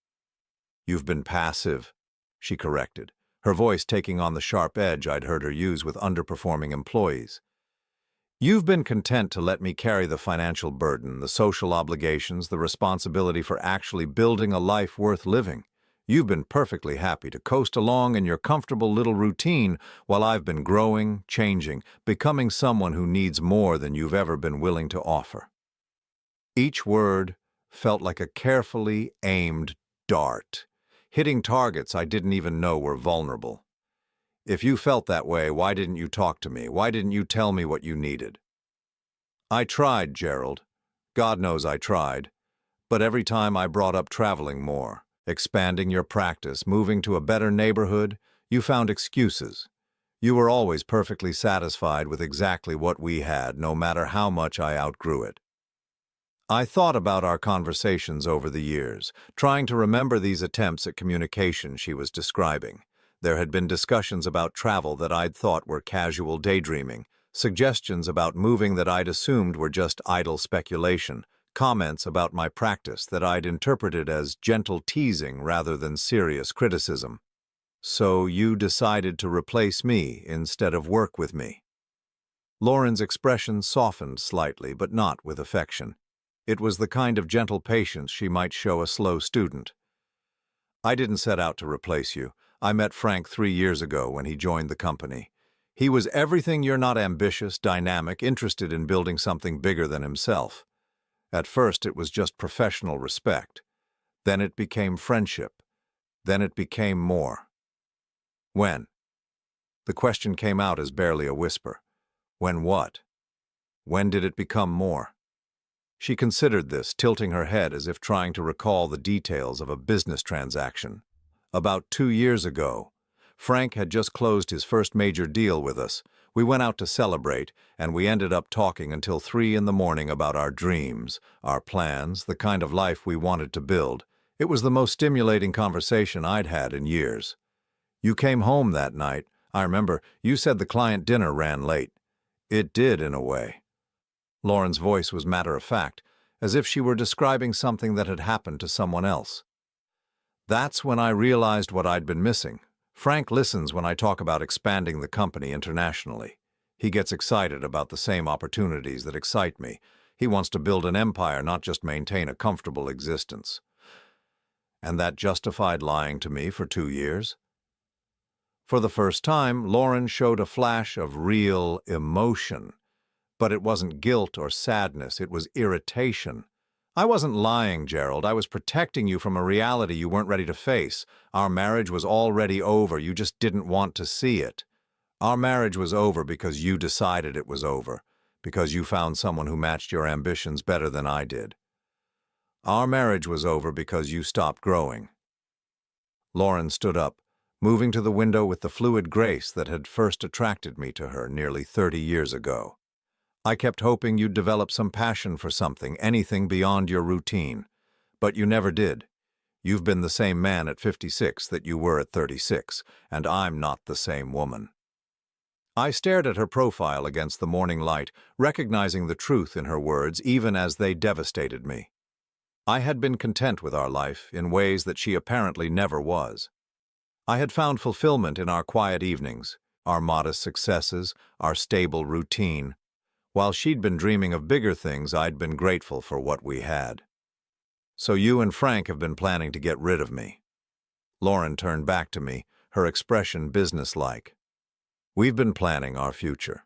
"You've been passive," she corrected, her voice taking on the sharp edge I'd heard her use with underperforming employees. "You've been content to let me carry the financial burden, the social obligations, the responsibility for actually building a life worth living. You've been perfectly happy to coast along in your comfortable little routine while I've been growing, changing, becoming someone who needs more than you've ever been willing to offer." Each word felt like a carefully aimed dart, hitting targets I didn't even know were vulnerable. "If you felt that way, why didn't you talk to me? Why didn't you tell me what you needed?" "I tried, Gerald. God knows I tried. But every time I brought up traveling more, expanding your practice, moving to a better neighborhood, you found excuses. You were always perfectly satisfied with exactly what we had, no matter how much I outgrew it." I thought about our conversations over the years, trying to remember these attempts at communication she was describing. There had been discussions about travel that I'd thought were casual daydreaming, suggestions about moving that I'd assumed were just idle speculation, comments about my practice that I'd interpreted as gentle teasing rather than serious criticism. "So you decided to replace me instead of work with me." Lauren's expression softened slightly, but not with affection. It was the kind of gentle patience she might show a slow student. "I didn't set out to replace you. I met Frank 3 years ago when he joined the company. He was everything you're not: ambitious, dynamic, interested in building something bigger than himself. At first it was just professional respect. Then it became friendship. Then it became more." "When?" The question came out as barely a whisper. "When what? When did it become more?" She considered this, tilting her head as if trying to recall the details of a business transaction. "About 2 years ago. Frank had just closed his first major deal with us. We went out to celebrate, and we ended up talking until 3 in the morning about our dreams, our plans, the kind of life we wanted to build. It was the most stimulating conversation I'd had in years. You came home that night. I remember you said the client dinner ran late." "It did, in a way." Lauren's voice was matter-of-fact, as if she were describing something that had happened to someone else. "That's when I realized what I'd been missing. Frank listens when I talk about expanding the company internationally. He gets excited about the same opportunities that excite me. He wants to build an empire, not just maintain a comfortable existence." "And that justified lying to me for 2 years?" For the first time, Lauren showed a flash of real emotion. But it wasn't guilt or sadness, it was irritation. I wasn't lying, Gerald. I was protecting you from a reality you weren't ready to face. Our marriage was already over. You just didn't want to see it. Our marriage was over because you decided it was over, because you found someone who matched your ambitions better than I did. Our marriage was over because you stopped growing. Lauren stood up, moving to the window with the fluid grace that had first attracted me to her nearly 30 years ago. I kept hoping you'd develop some passion for something, anything beyond your routine. But you never did. You've been the same man at 56 that you were at 36, and I'm not the same woman. I stared at her profile against the morning light, recognizing the truth in her words even as they devastated me. I had been content with our life in ways that she apparently never was. I had found fulfillment in our quiet evenings, our modest successes, our stable routine. While she'd been dreaming of bigger things, I'd been grateful for what we had. So you and Frank have been planning to get rid of me. Lauren turned back to me, her expression businesslike. We've been planning our future.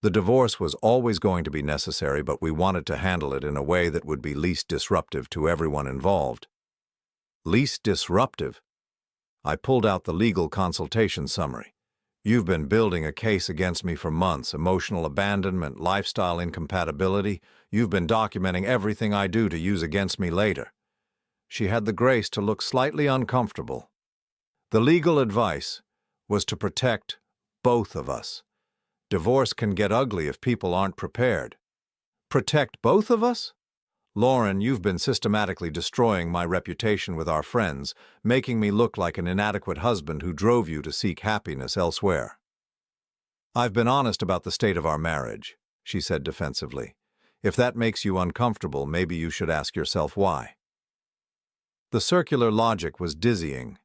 The divorce was always going to be necessary, but we wanted to handle it in a way that would be least disruptive to everyone involved. Least disruptive? I pulled out the legal consultation summary. You've been building a case against me for months, emotional abandonment, lifestyle incompatibility. You've been documenting everything I do to use against me later. She had the grace to look slightly uncomfortable. The legal advice was to protect both of us. Divorce can get ugly if people aren't prepared. Protect both of us? Lauren, you've been systematically destroying my reputation with our friends, making me look like an inadequate husband who drove you to seek happiness elsewhere. I've been honest about the state of our marriage, she said defensively. If that makes you uncomfortable, maybe you should ask yourself why. The circular logic was dizzying.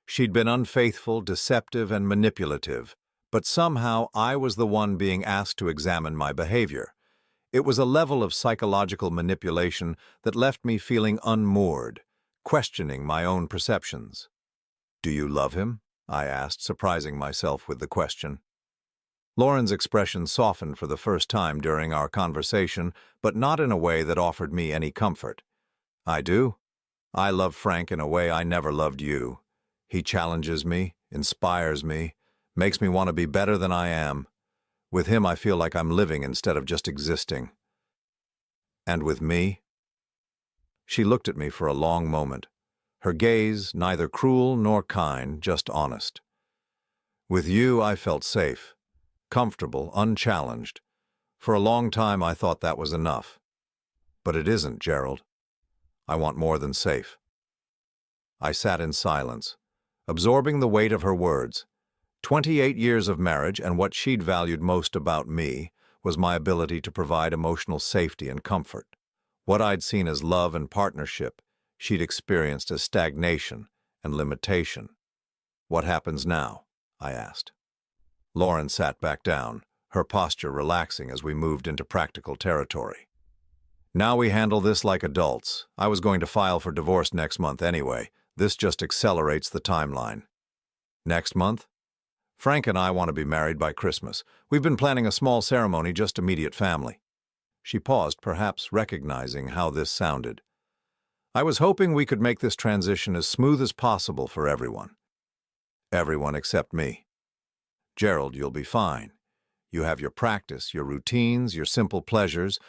She'd been unfaithful, deceptive, and manipulative, but somehow I was the one being asked to examine my behavior. It was a level of psychological manipulation that left me feeling unmoored, questioning my own perceptions. "Do you love him?" I asked, surprising myself with the question. Lauren's expression softened for the first time during our conversation, but not in a way that offered me any comfort. "I do. I love Frank in a way I never loved you. He challenges me, inspires me, makes me want to be better than I am. With him, I feel like I'm living instead of just existing." "And with me?" She looked at me for a long moment, her gaze neither cruel nor kind, just honest. "With you, I felt safe, comfortable, unchallenged. For a long time, I thought that was enough. But it isn't, Gerald. I want more than safe." I sat in silence, absorbing the weight of her words. 28 years of marriage, and what she'd valued most about me was my ability to provide emotional safety and comfort. What I'd seen as love and partnership, she'd experienced as stagnation and limitation. "What happens now?" I asked. Lauren sat back down, her posture relaxing as we moved into practical territory. "Now we handle this like adults. I was going to file for divorce next month anyway. This just accelerates the timeline." "Next month?" "Frank and I want to be married by Christmas. We've been planning a small ceremony, just immediate family." She paused, perhaps recognizing how this sounded. "I was hoping we could make this transition as smooth as possible for everyone." "Everyone except me." "Gerald, you'll be fine. You have your practice, your routines, your simple pleasures.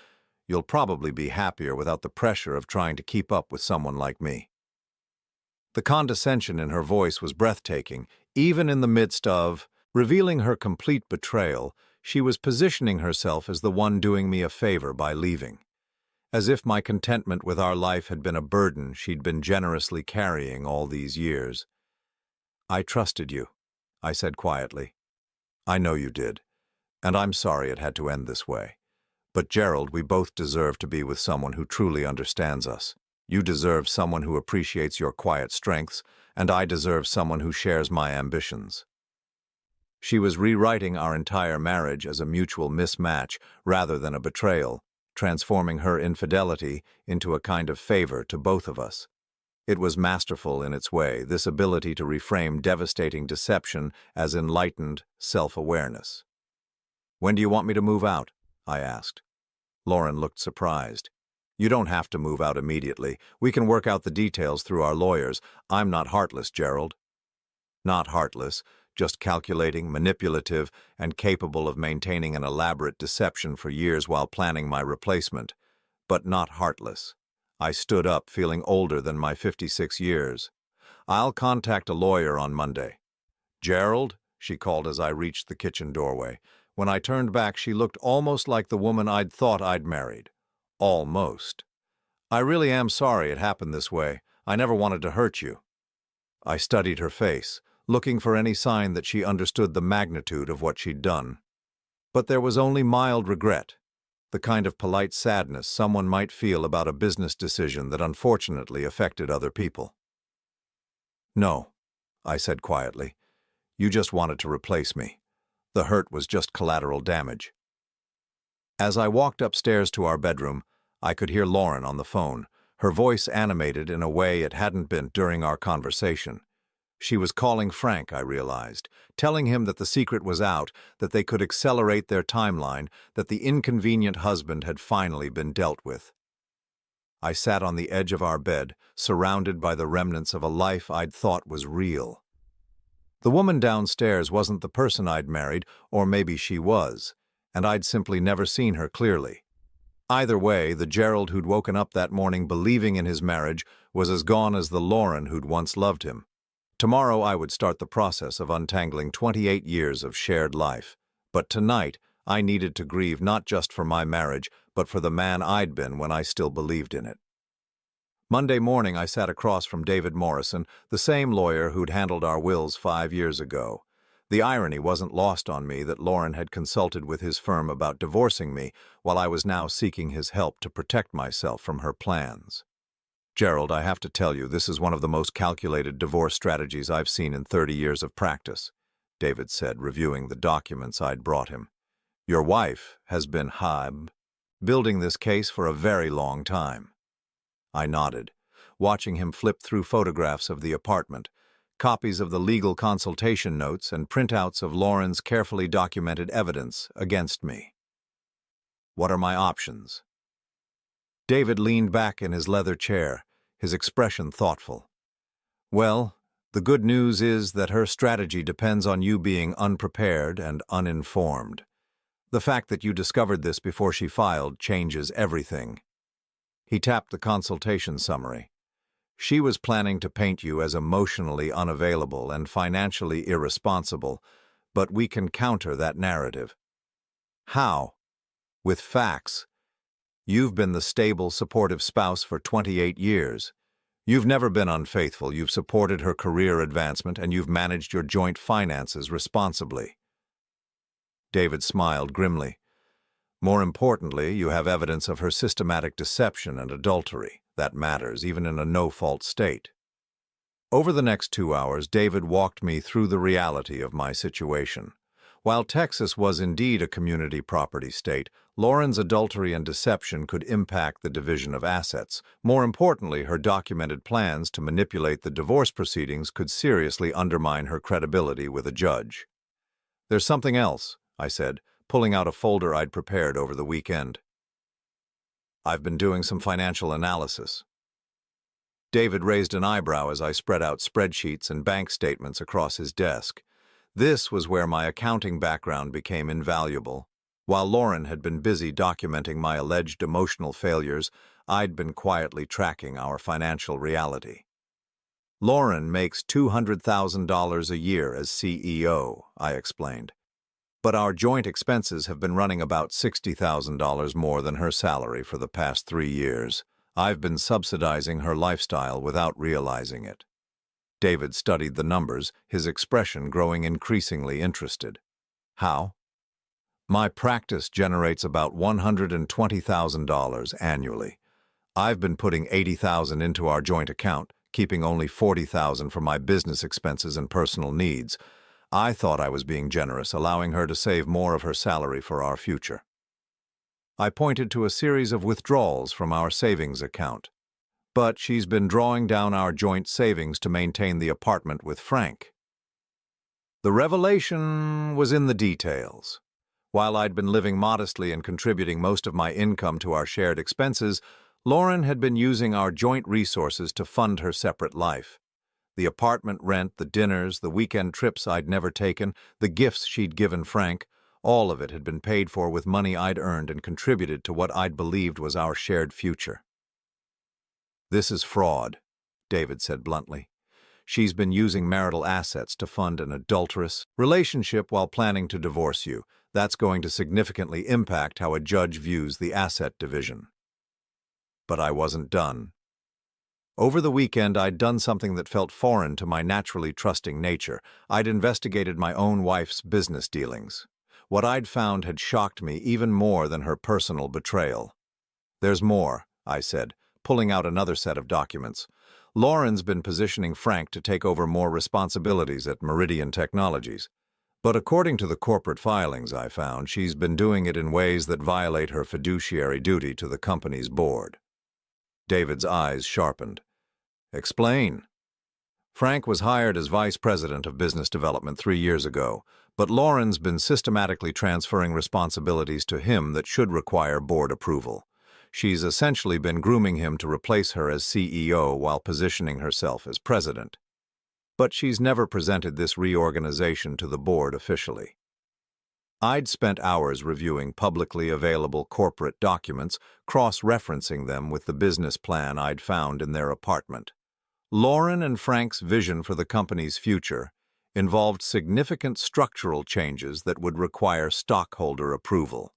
You'll probably be happier without the pressure of trying to keep up with someone like me." The condescension in her voice was breathtaking, even in the midst of, revealing her complete betrayal. She was positioning herself as the one doing me a favor by leaving. As if my contentment with our life had been a burden she'd been generously carrying all these years. "I trusted you," I said quietly. "I know you did, and I'm sorry it had to end this way. But Gerald, we both deserve to be with someone who truly understands us. You deserve someone who appreciates your quiet strengths, and I deserve someone who shares my ambitions." She was rewriting our entire marriage as a mutual mismatch rather than a betrayal, transforming her infidelity into a kind of favor to both of us. It was masterful in its way, this ability to reframe devastating deception as enlightened self-awareness. "When do you want me to move out?" I asked. Lauren looked surprised. You don't have to move out immediately. We can work out the details through our lawyers. I'm not heartless, Gerald. Not heartless, just calculating, manipulative, and capable of maintaining an elaborate deception for years while planning my replacement. But not heartless. I stood up, feeling older than my 56 years. I'll contact a lawyer on Monday. Gerald, she called as I reached the kitchen doorway. When I turned back, she looked almost like the woman I'd thought I'd married. Almost. I really am sorry it happened this way. I never wanted to hurt you. I studied her face, looking for any sign that she understood the magnitude of what she'd done. But there was only mild regret, the kind of polite sadness someone might feel about a business decision that unfortunately affected other people. No, I said quietly. You just wanted to replace me. The hurt was just collateral damage. As I walked upstairs to our bedroom, I could hear Lauren on the phone, her voice animated in a way it hadn't been during our conversation. She was calling Frank, I realized, telling him that the secret was out, that they could accelerate their timeline, that the inconvenient husband had finally been dealt with. I sat on the edge of our bed, surrounded by the remnants of a life I'd thought was real. The woman downstairs wasn't the person I'd married, or maybe she was, and I'd simply never seen her clearly. Either way, the Gerald who'd woken up that morning believing in his marriage was as gone as the Lauren who'd once loved him. Tomorrow I would start the process of untangling 28 years of shared life. But tonight, I needed to grieve not just for my marriage, but for the man I'd been when I still believed in it. Monday morning, I sat across from David Morrison, the same lawyer who'd handled our wills 5 years ago. The irony wasn't lost on me that Lauren had consulted with his firm about divorcing me, while I was now seeking his help to protect myself from her plans. Gerald, I have to tell you, this is one of the most calculated divorce strategies I've seen in 30 years of practice, David said, reviewing the documents I'd brought him. Your wife has been building this case for a very long time. I nodded, watching him flip through photographs of the apartment, copies of the legal consultation notes, and printouts of Lauren's carefully documented evidence against me. What are my options? David leaned back in his leather chair, his expression thoughtful. Well, the good news is that her strategy depends on you being unprepared and uninformed. The fact that you discovered this before she filed changes everything. He tapped the consultation summary. She was planning to paint you as emotionally unavailable and financially irresponsible, but we can counter that narrative. How? With facts. You've been the stable, supportive spouse for 28 years. You've never been unfaithful, you've supported her career advancement, and you've managed your joint finances responsibly. David smiled grimly. More importantly, you have evidence of her systematic deception and adultery. That matters, even in a no-fault state. Over the next 2 hours, David walked me through the reality of my situation. While Texas was indeed a community property state, Lauren's adultery and deception could impact the division of assets. More importantly, her documented plans to manipulate the divorce proceedings could seriously undermine her credibility with a judge. There's something else, I said, pulling out a folder I'd prepared over the weekend. I've been doing some financial analysis. David raised an eyebrow as I spread out spreadsheets and bank statements across his desk. This was where my accounting background became invaluable. While Lauren had been busy documenting my alleged emotional failures, I'd been quietly tracking our financial reality. Lauren makes $200,000 a year as CEO, I explained. But our joint expenses have been running about $60,000 more than her salary for the past 3 years. I've been subsidizing her lifestyle without realizing it. David studied the numbers, his expression growing increasingly interested. How? My practice generates about $120,000 annually. I've been putting $80,000 into our joint account, keeping only $40,000 for my business expenses and personal needs. I thought I was being generous, allowing her to save more of her salary for our future. I pointed to a series of withdrawals from our savings account. But she's been drawing down our joint savings to maintain the apartment with Frank. The revelation was in the details. While I'd been living modestly and contributing most of my income to our shared expenses, Lauren had been using our joint resources to fund her separate life. The apartment rent, the dinners, the weekend trips I'd never taken, the gifts she'd given Frank, all of it had been paid for with money I'd earned and contributed to what I'd believed was our shared future. "This is fraud," David said bluntly. "She's been using marital assets to fund an adulterous relationship while planning to divorce you. That's going to significantly impact how a judge views the asset division." But I wasn't done. Over the weekend, I'd done something that felt foreign to my naturally trusting nature. I'd investigated my own wife's business dealings. What I'd found had shocked me even more than her personal betrayal. "There's more," I said, pulling out another set of documents. "Lauren's been positioning Frank to take over more responsibilities at Meridian Technologies. But according to the corporate filings I found, she's been doing it in ways that violate her fiduciary duty to the company's board." David's eyes sharpened. "Explain." "Frank was hired as vice president of business development 3 years ago, but Lauren's been systematically transferring responsibilities to him that should require board approval. She's essentially been grooming him to replace her as CEO while positioning herself as president. But she's never presented this reorganization to the board officially." I'd spent hours reviewing publicly available corporate documents, cross-referencing them with the business plan I'd found in their apartment. Lauren and Frank's vision for the company's future involved significant structural changes that would require stockholder approval.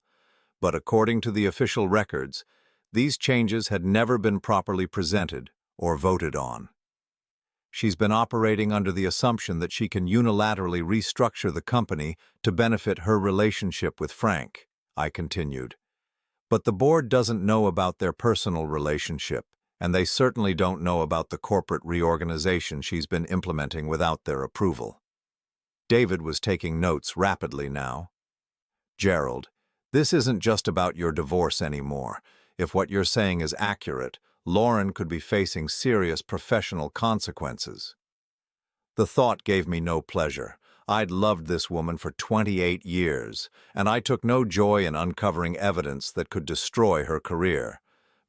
But according to the official records, these changes had never been properly presented or voted on. "She's been operating under the assumption that she can unilaterally restructure the company to benefit her relationship with Frank," I continued. "But the board doesn't know about their personal relationship, and they certainly don't know about the corporate reorganization she's been implementing without their approval." David was taking notes rapidly now. "Gerald, this isn't just about your divorce anymore. If what you're saying is accurate, Lauren could be facing serious professional consequences." The thought gave me no pleasure. I'd loved this woman for 28 years, and I took no joy in uncovering evidence that could destroy her career.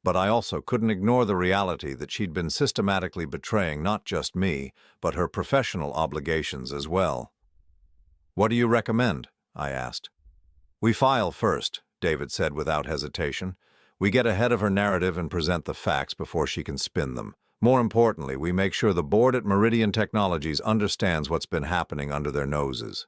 But I also couldn't ignore the reality that she'd been systematically betraying not just me, but her professional obligations as well. "What do you recommend?" I asked. "We file first," David said without hesitation. "We get ahead of her narrative and present the facts before she can spin them. More importantly, we make sure the board at Meridian Technologies understands what's been happening under their noses."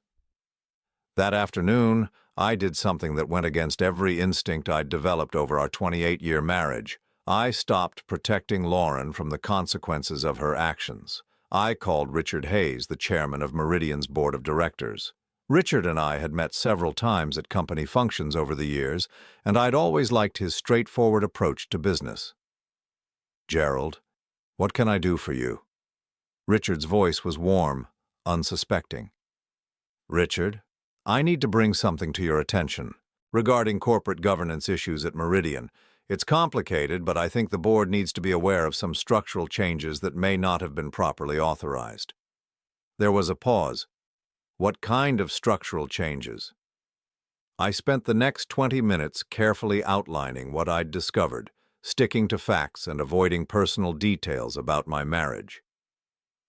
That afternoon, I did something that went against every instinct I'd developed over our 28-year marriage. I stopped protecting Lauren from the consequences of her actions. I called Richard Hayes, the chairman of Meridian's board of directors. Richard and I had met several times at company functions over the years, and I'd always liked his straightforward approach to business. "Gerald, what can I do for you?" Richard's voice was warm, unsuspecting. "Richard, I need to bring something to your attention regarding corporate governance issues at Meridian. It's complicated, but I think the board needs to be aware of some structural changes that may not have been properly authorized." There was a pause. "What kind of structural changes?" I spent the next 20 minutes carefully outlining what I'd discovered, sticking to facts and avoiding personal details about my marriage.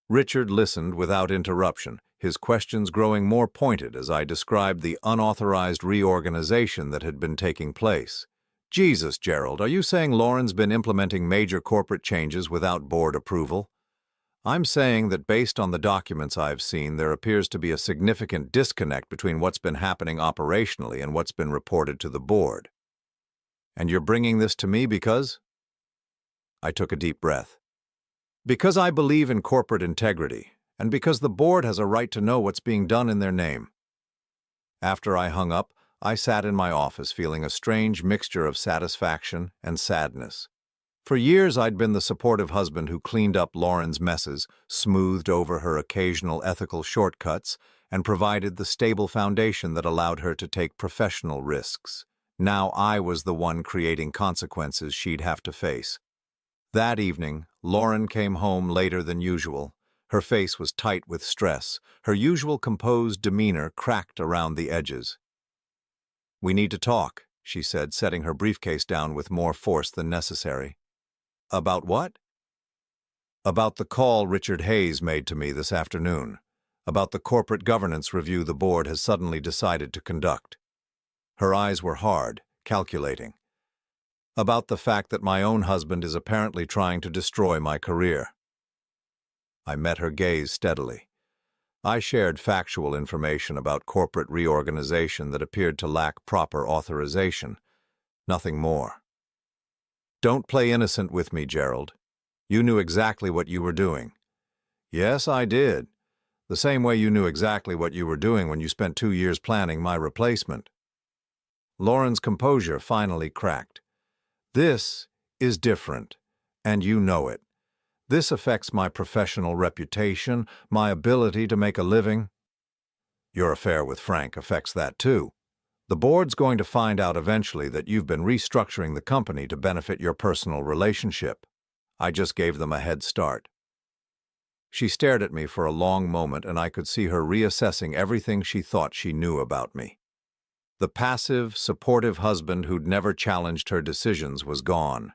Richard listened without interruption, his questions growing more pointed as I described the unauthorized reorganization that had been taking place. "Jesus, Gerald, are you saying Lauren's been implementing major corporate changes without board approval?" "I'm saying that based on the documents I've seen, there appears to be a significant disconnect between what's been happening operationally and what's been reported to the board." "And you're bringing this to me because?" I took a deep breath. "Because I believe in corporate integrity, and because the board has a right to know what's being done in their name." After I hung up, I sat in my office feeling a strange mixture of satisfaction and sadness. For years, I'd been the supportive husband who cleaned up Lauren's messes, smoothed over her occasional ethical shortcuts, and provided the stable foundation that allowed her to take professional risks. Now I was the one creating consequences she'd have to face. That evening, Lauren came home later than usual. Her face was tight with stress, her usual composed demeanor cracked around the edges. "We need to talk," she said, setting her briefcase down with more force than necessary. About what? About the call Richard Hayes made to me this afternoon. About the corporate governance review the board has suddenly decided to conduct. Her eyes were hard, calculating. About the fact that my own husband is apparently trying to destroy my career. I met her gaze steadily. I shared factual information about corporate reorganization that appeared to lack proper authorization. Nothing more. Don't play innocent with me, Gerald. You knew exactly what you were doing. Yes, I did. The same way you knew exactly what you were doing when you spent 2 years planning my replacement. Lauren's composure finally cracked. This is different, and you know it. This affects my professional reputation, my ability to make a living. Your affair with Frank affects that too. The board's going to find out eventually that you've been restructuring the company to benefit your personal relationship. I just gave them a head start. She stared at me for a long moment, and I could see her reassessing everything she thought she knew about me. The passive, supportive husband who'd never challenged her decisions was gone.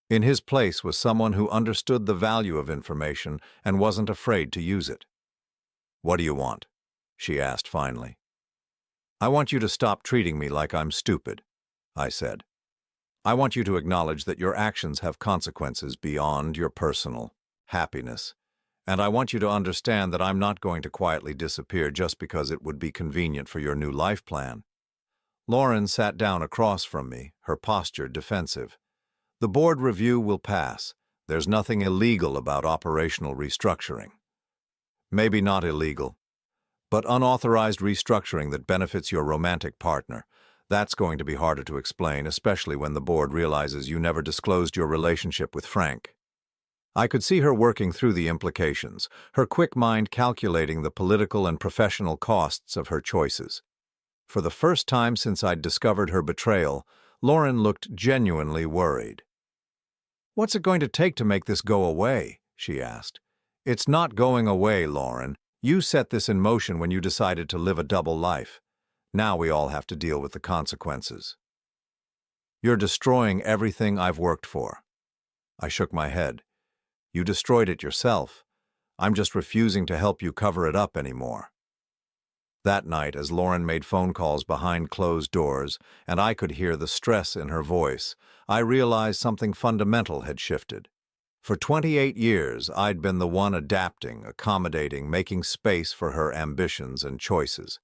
In his place was someone who understood the value of information and wasn't afraid to use it. "What do you want?" she asked finally. "I want you to stop treating me like I'm stupid," I said. "I want you to acknowledge that your actions have consequences beyond your personal happiness. And I want you to understand that I'm not going to quietly disappear just because it would be convenient for your new life plan." Lauren sat down across from me, her posture defensive. "The board review will pass. There's nothing illegal about operational restructuring." "Maybe not illegal, but unauthorized restructuring that benefits your romantic partner. That's going to be harder to explain, especially when the board realizes you never disclosed your relationship with Frank." I could see her working through the implications, her quick mind calculating the political and professional costs of her choices. For the first time since I'd discovered her betrayal, Lauren looked genuinely worried. "What's it going to take to make this go away?" she asked. "It's not going away, Lauren. You set this in motion when you decided to live a double life. Now we all have to deal with the consequences." "You're destroying everything I've worked for." I shook my head. "You destroyed it yourself. I'm just refusing to help you cover it up anymore." That night, as Lauren made phone calls behind closed doors, and I could hear the stress in her voice, I realized something fundamental had shifted. For 28 years, I'd been the one adapting, accommodating, making space for her ambitions and choices.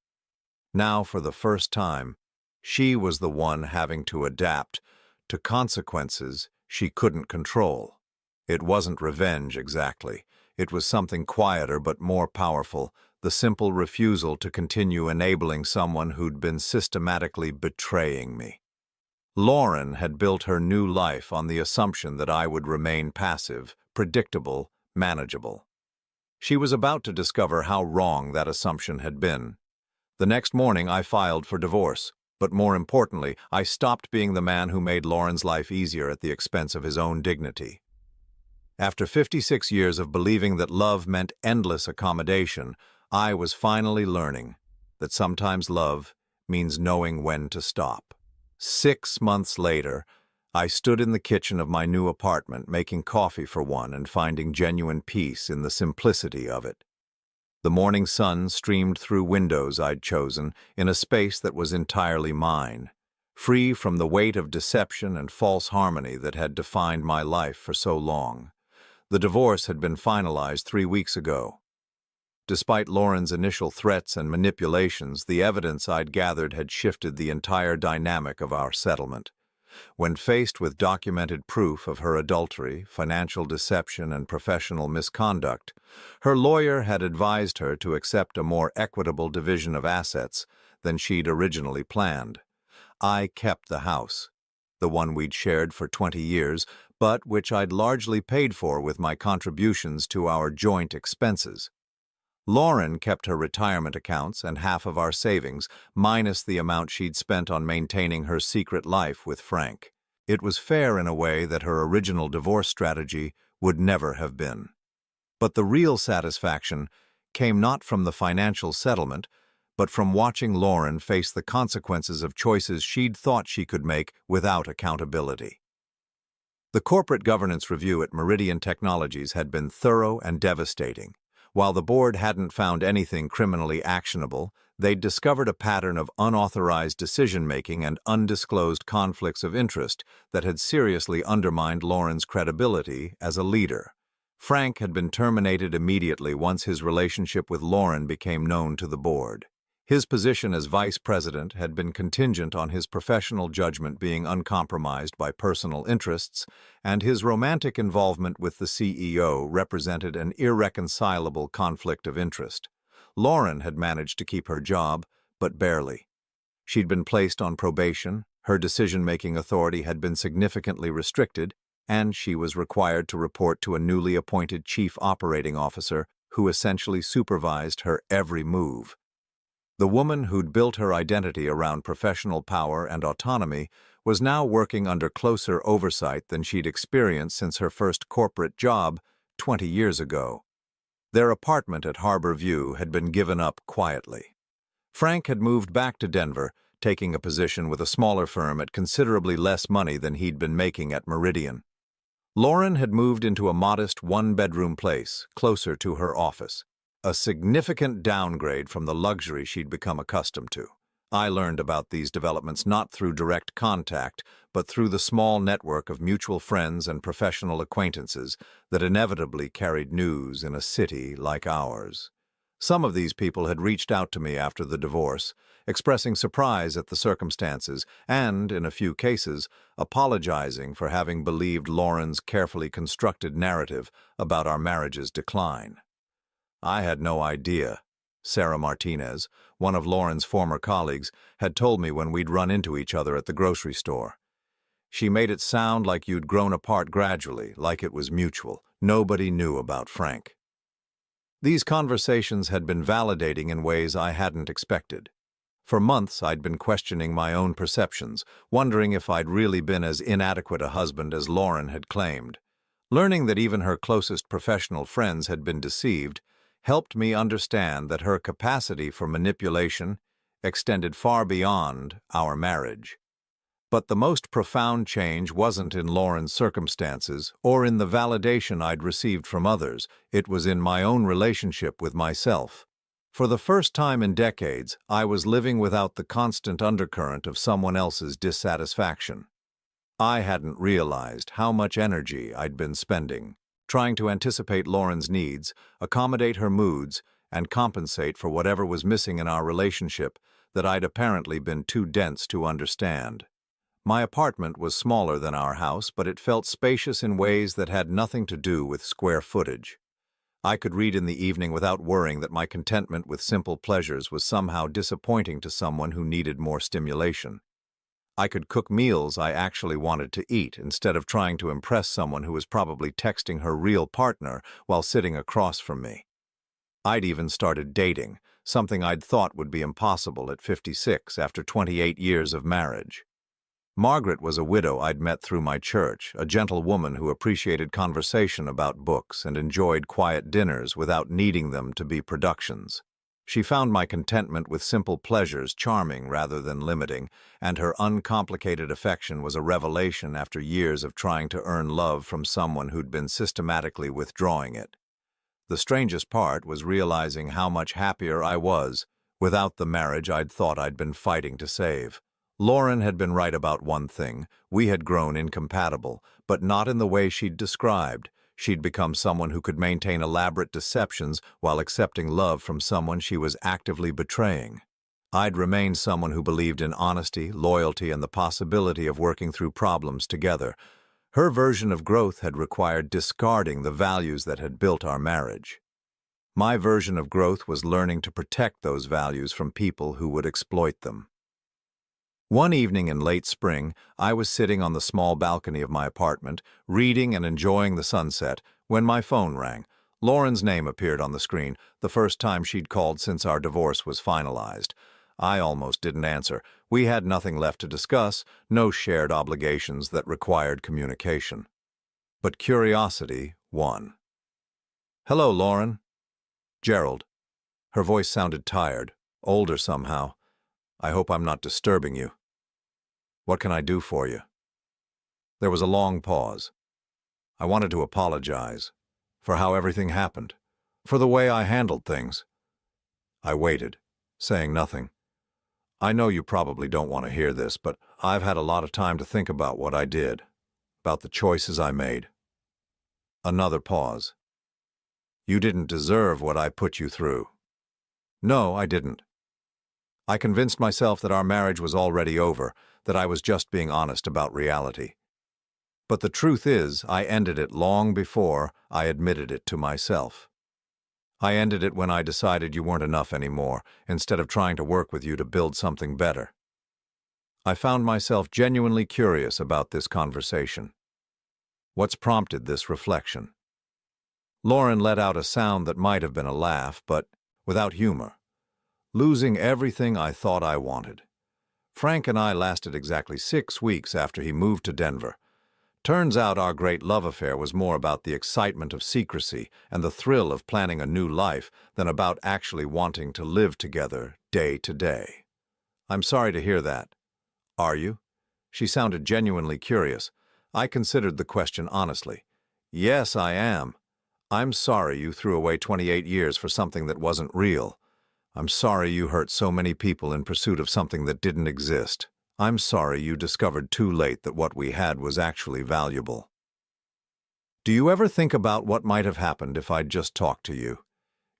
Now, for the first time, she was the one having to adapt to consequences she couldn't control. It wasn't revenge exactly. It was something quieter but more powerful, the simple refusal to continue enabling someone who'd been systematically betraying me. Lauren had built her new life on the assumption that I would remain passive, predictable, manageable. She was about to discover how wrong that assumption had been. The next morning I filed for divorce, but more importantly, I stopped being the man who made Lauren's life easier at the expense of his own dignity. After 56 years of believing that love meant endless accommodation, I was finally learning that sometimes love means knowing when to stop. 6 months later, I stood in the kitchen of my new apartment making coffee for one and finding genuine peace in the simplicity of it. The morning sun streamed through windows I'd chosen in a space that was entirely mine, free from the weight of deception and false harmony that had defined my life for so long. The divorce had been finalized 3 weeks ago. Despite Lauren's initial threats and manipulations, the evidence I'd gathered had shifted the entire dynamic of our settlement. When faced with documented proof of her adultery, financial deception, and professional misconduct, her lawyer had advised her to accept a more equitable division of assets than she'd originally planned. I kept the house, the one we'd shared for 20 years, but which I'd largely paid for with my contributions to our joint expenses. Lauren kept her retirement accounts and half of our savings, minus the amount she'd spent on maintaining her secret life with Frank. It was fair in a way that her original divorce strategy would never have been. But the real satisfaction came not from the financial settlement, but from watching Lauren face the consequences of choices she'd thought she could make without accountability. The corporate governance review at Meridian Technologies had been thorough and devastating. While the board hadn't found anything criminally actionable, they'd discovered a pattern of unauthorized decision-making and undisclosed conflicts of interest that had seriously undermined Lauren's credibility as a leader. Frank had been terminated immediately once his relationship with Lauren became known to the board. His position as vice president had been contingent on his professional judgment being uncompromised by personal interests, and his romantic involvement with the CEO represented an irreconcilable conflict of interest. Lauren had managed to keep her job, but barely. She'd been placed on probation, her decision-making authority had been significantly restricted, and she was required to report to a newly appointed chief operating officer who essentially supervised her every move. The woman who'd built her identity around professional power and autonomy was now working under closer oversight than she'd experienced since her first corporate job 20 years ago. Their apartment at Harbor View had been given up quietly. Frank had moved back to Denver, taking a position with a smaller firm at considerably less money than he'd been making at Meridian. Lauren had moved into a modest one-bedroom place, closer to her office. A significant downgrade from the luxury she'd become accustomed to. I learned about these developments not through direct contact, but through the small network of mutual friends and professional acquaintances that inevitably carried news in a city like ours. Some of these people had reached out to me after the divorce, expressing surprise at the circumstances and, in a few cases, apologizing for having believed Lauren's carefully constructed narrative about our marriage's decline. I had no idea. Sarah Martinez, one of Lauren's former colleagues, had told me when we'd run into each other at the grocery store. She made it sound like you'd grown apart gradually, like it was mutual. Nobody knew about Frank. These conversations had been validating in ways I hadn't expected. For months, I'd been questioning my own perceptions, wondering if I'd really been as inadequate a husband as Lauren had claimed. Learning that even her closest professional friends had been deceived helped me understand that her capacity for manipulation extended far beyond our marriage. But the most profound change wasn't in Lauren's circumstances or in the validation I'd received from others. It was in my own relationship with myself. For the first time in decades, I was living without the constant undercurrent of someone else's dissatisfaction. I hadn't realized how much energy I'd been spending trying to anticipate Lauren's needs, accommodate her moods, and compensate for whatever was missing in our relationship that I'd apparently been too dense to understand. My apartment was smaller than our house, but it felt spacious in ways that had nothing to do with square footage. I could read in the evening without worrying that my contentment with simple pleasures was somehow disappointing to someone who needed more stimulation. I could cook meals I actually wanted to eat instead of trying to impress someone who was probably texting her real partner while sitting across from me. I'd even started dating, something I'd thought would be impossible at 56 after 28 years of marriage. Margaret was a widow I'd met through my church, a gentle woman who appreciated conversation about books and enjoyed quiet dinners without needing them to be productions. She found my contentment with simple pleasures charming rather than limiting, and her uncomplicated affection was a revelation after years of trying to earn love from someone who'd been systematically withdrawing it. The strangest part was realizing how much happier I was without the marriage I'd thought I'd been fighting to save. Lauren had been right about one thing. We had grown incompatible, but not in the way she'd described. She'd become someone who could maintain elaborate deceptions while accepting love from someone she was actively betraying. I'd remained someone who believed in honesty, loyalty, and the possibility of working through problems together. Her version of growth had required discarding the values that had built our marriage. My version of growth was learning to protect those values from people who would exploit them. One evening in late spring, I was sitting on the small balcony of my apartment, reading and enjoying the sunset, when my phone rang. Lauren's name appeared on the screen, the first time she'd called since our divorce was finalized. I almost didn't answer. We had nothing left to discuss, no shared obligations that required communication. But curiosity won. "Hello, Lauren." "Gerald." Her voice sounded tired, older somehow. "I hope I'm not disturbing you. What can I do for you?" There was a long pause. I wanted to apologize for how everything happened, for the way I handled things. I waited, saying nothing. I know you probably don't want to hear this, but I've had a lot of time to think about what I did, about the choices I made. Another pause. You didn't deserve what I put you through. No, I didn't. I convinced myself that our marriage was already over, that I was just being honest about reality. But the truth is, I ended it long before I admitted it to myself. I ended it when I decided you weren't enough anymore, instead of trying to work with you to build something better. I found myself genuinely curious about this conversation. What's prompted this reflection? Lauren let out a sound that might have been a laugh, but without humor. Losing everything I thought I wanted. Frank and I lasted exactly 6 weeks after he moved to Denver. Turns out our great love affair was more about the excitement of secrecy and the thrill of planning a new life than about actually wanting to live together day to day. I'm sorry to hear that. Are you? She sounded genuinely curious. I considered the question honestly. Yes, I am. I'm sorry you threw away 28 years for something that wasn't real. I'm sorry you hurt so many people in pursuit of something that didn't exist. I'm sorry you discovered too late that what we had was actually valuable. Do you ever think about what might have happened if I'd just talked to you?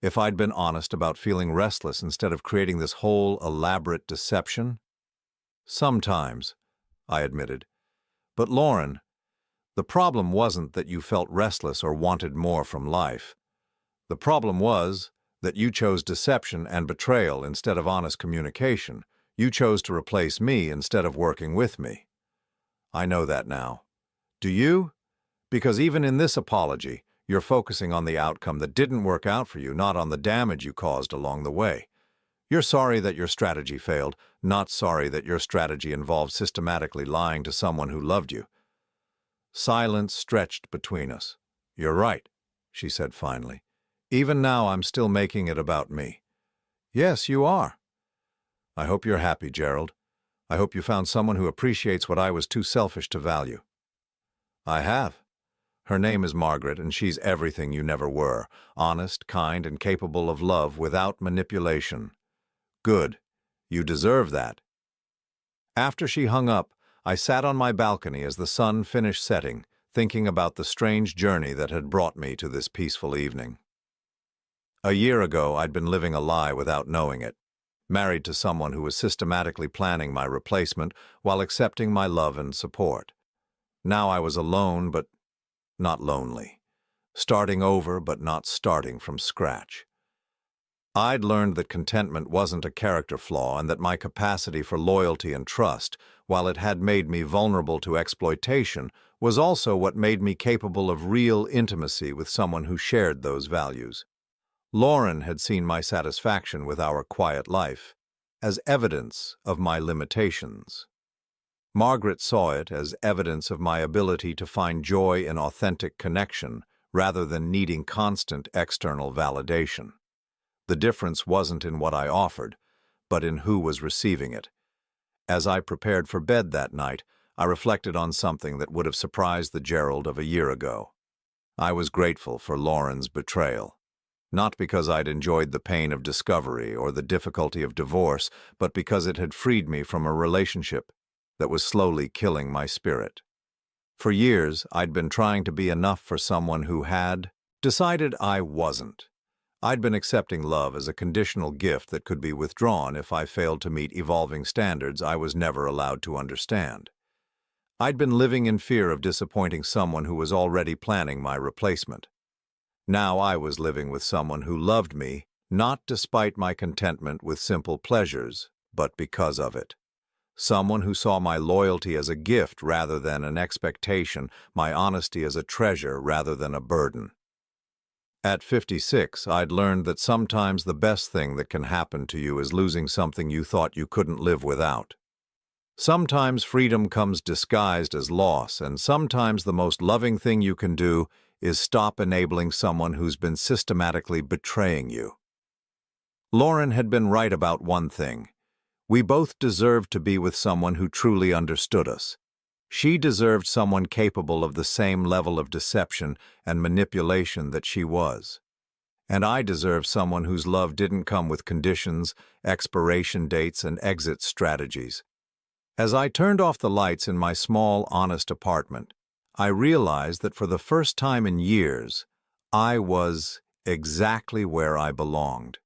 If I'd been honest about feeling restless instead of creating this whole elaborate deception? Sometimes, I admitted. But Lauren, the problem wasn't that you felt restless or wanted more from life. The problem was that you chose deception and betrayal instead of honest communication. You chose to replace me instead of working with me. I know that now. Do you? Because even in this apology, you're focusing on the outcome that didn't work out for you, not on the damage you caused along the way. You're sorry that your strategy failed, not sorry that your strategy involved systematically lying to someone who loved you. Silence stretched between us. You're right, she said finally. Even now, I'm still making it about me. Yes, you are. I hope you're happy, Gerald. I hope you found someone who appreciates what I was too selfish to value. I have. Her name is Margaret, and she's everything you never were. Honest, kind, and capable of love without manipulation. Good. You deserve that. After she hung up, I sat on my balcony as the sun finished setting, thinking about the strange journey that had brought me to this peaceful evening. A year ago, I'd been living a lie without knowing it, married to someone who was systematically planning my replacement while accepting my love and support. Now I was alone, but not lonely. Starting over, but not starting from scratch. I'd learned that contentment wasn't a character flaw and that my capacity for loyalty and trust, while it had made me vulnerable to exploitation, was also what made me capable of real intimacy with someone who shared those values. Lauren had seen my satisfaction with our quiet life as evidence of my limitations. Margaret saw it as evidence of my ability to find joy in authentic connection rather than needing constant external validation. The difference wasn't in what I offered, but in who was receiving it. As I prepared for bed that night, I reflected on something that would have surprised the Gerald of a year ago. I was grateful for Lauren's betrayal. Not because I'd enjoyed the pain of discovery or the difficulty of divorce, but because it had freed me from a relationship that was slowly killing my spirit. For years, I'd been trying to be enough for someone who had decided I wasn't. I'd been accepting love as a conditional gift that could be withdrawn if I failed to meet evolving standards I was never allowed to understand. I'd been living in fear of disappointing someone who was already planning my replacement. Now I was living with someone who loved me, not despite my contentment with simple pleasures, but because of it. Someone who saw my loyalty as a gift rather than an expectation, my honesty as a treasure rather than a burden. At 56, I'd learned that sometimes the best thing that can happen to you is losing something you thought you couldn't live without. Sometimes freedom comes disguised as loss, and sometimes the most loving thing you can do is stop enabling someone who's been systematically betraying you. Lauren had been right about one thing. We both deserved to be with someone who truly understood us. She deserved someone capable of the same level of deception and manipulation that she was. And I deserved someone whose love didn't come with conditions, expiration dates, and exit strategies. As I turned off the lights in my small, honest apartment, I realized that for the first time in years, I was exactly where I belonged.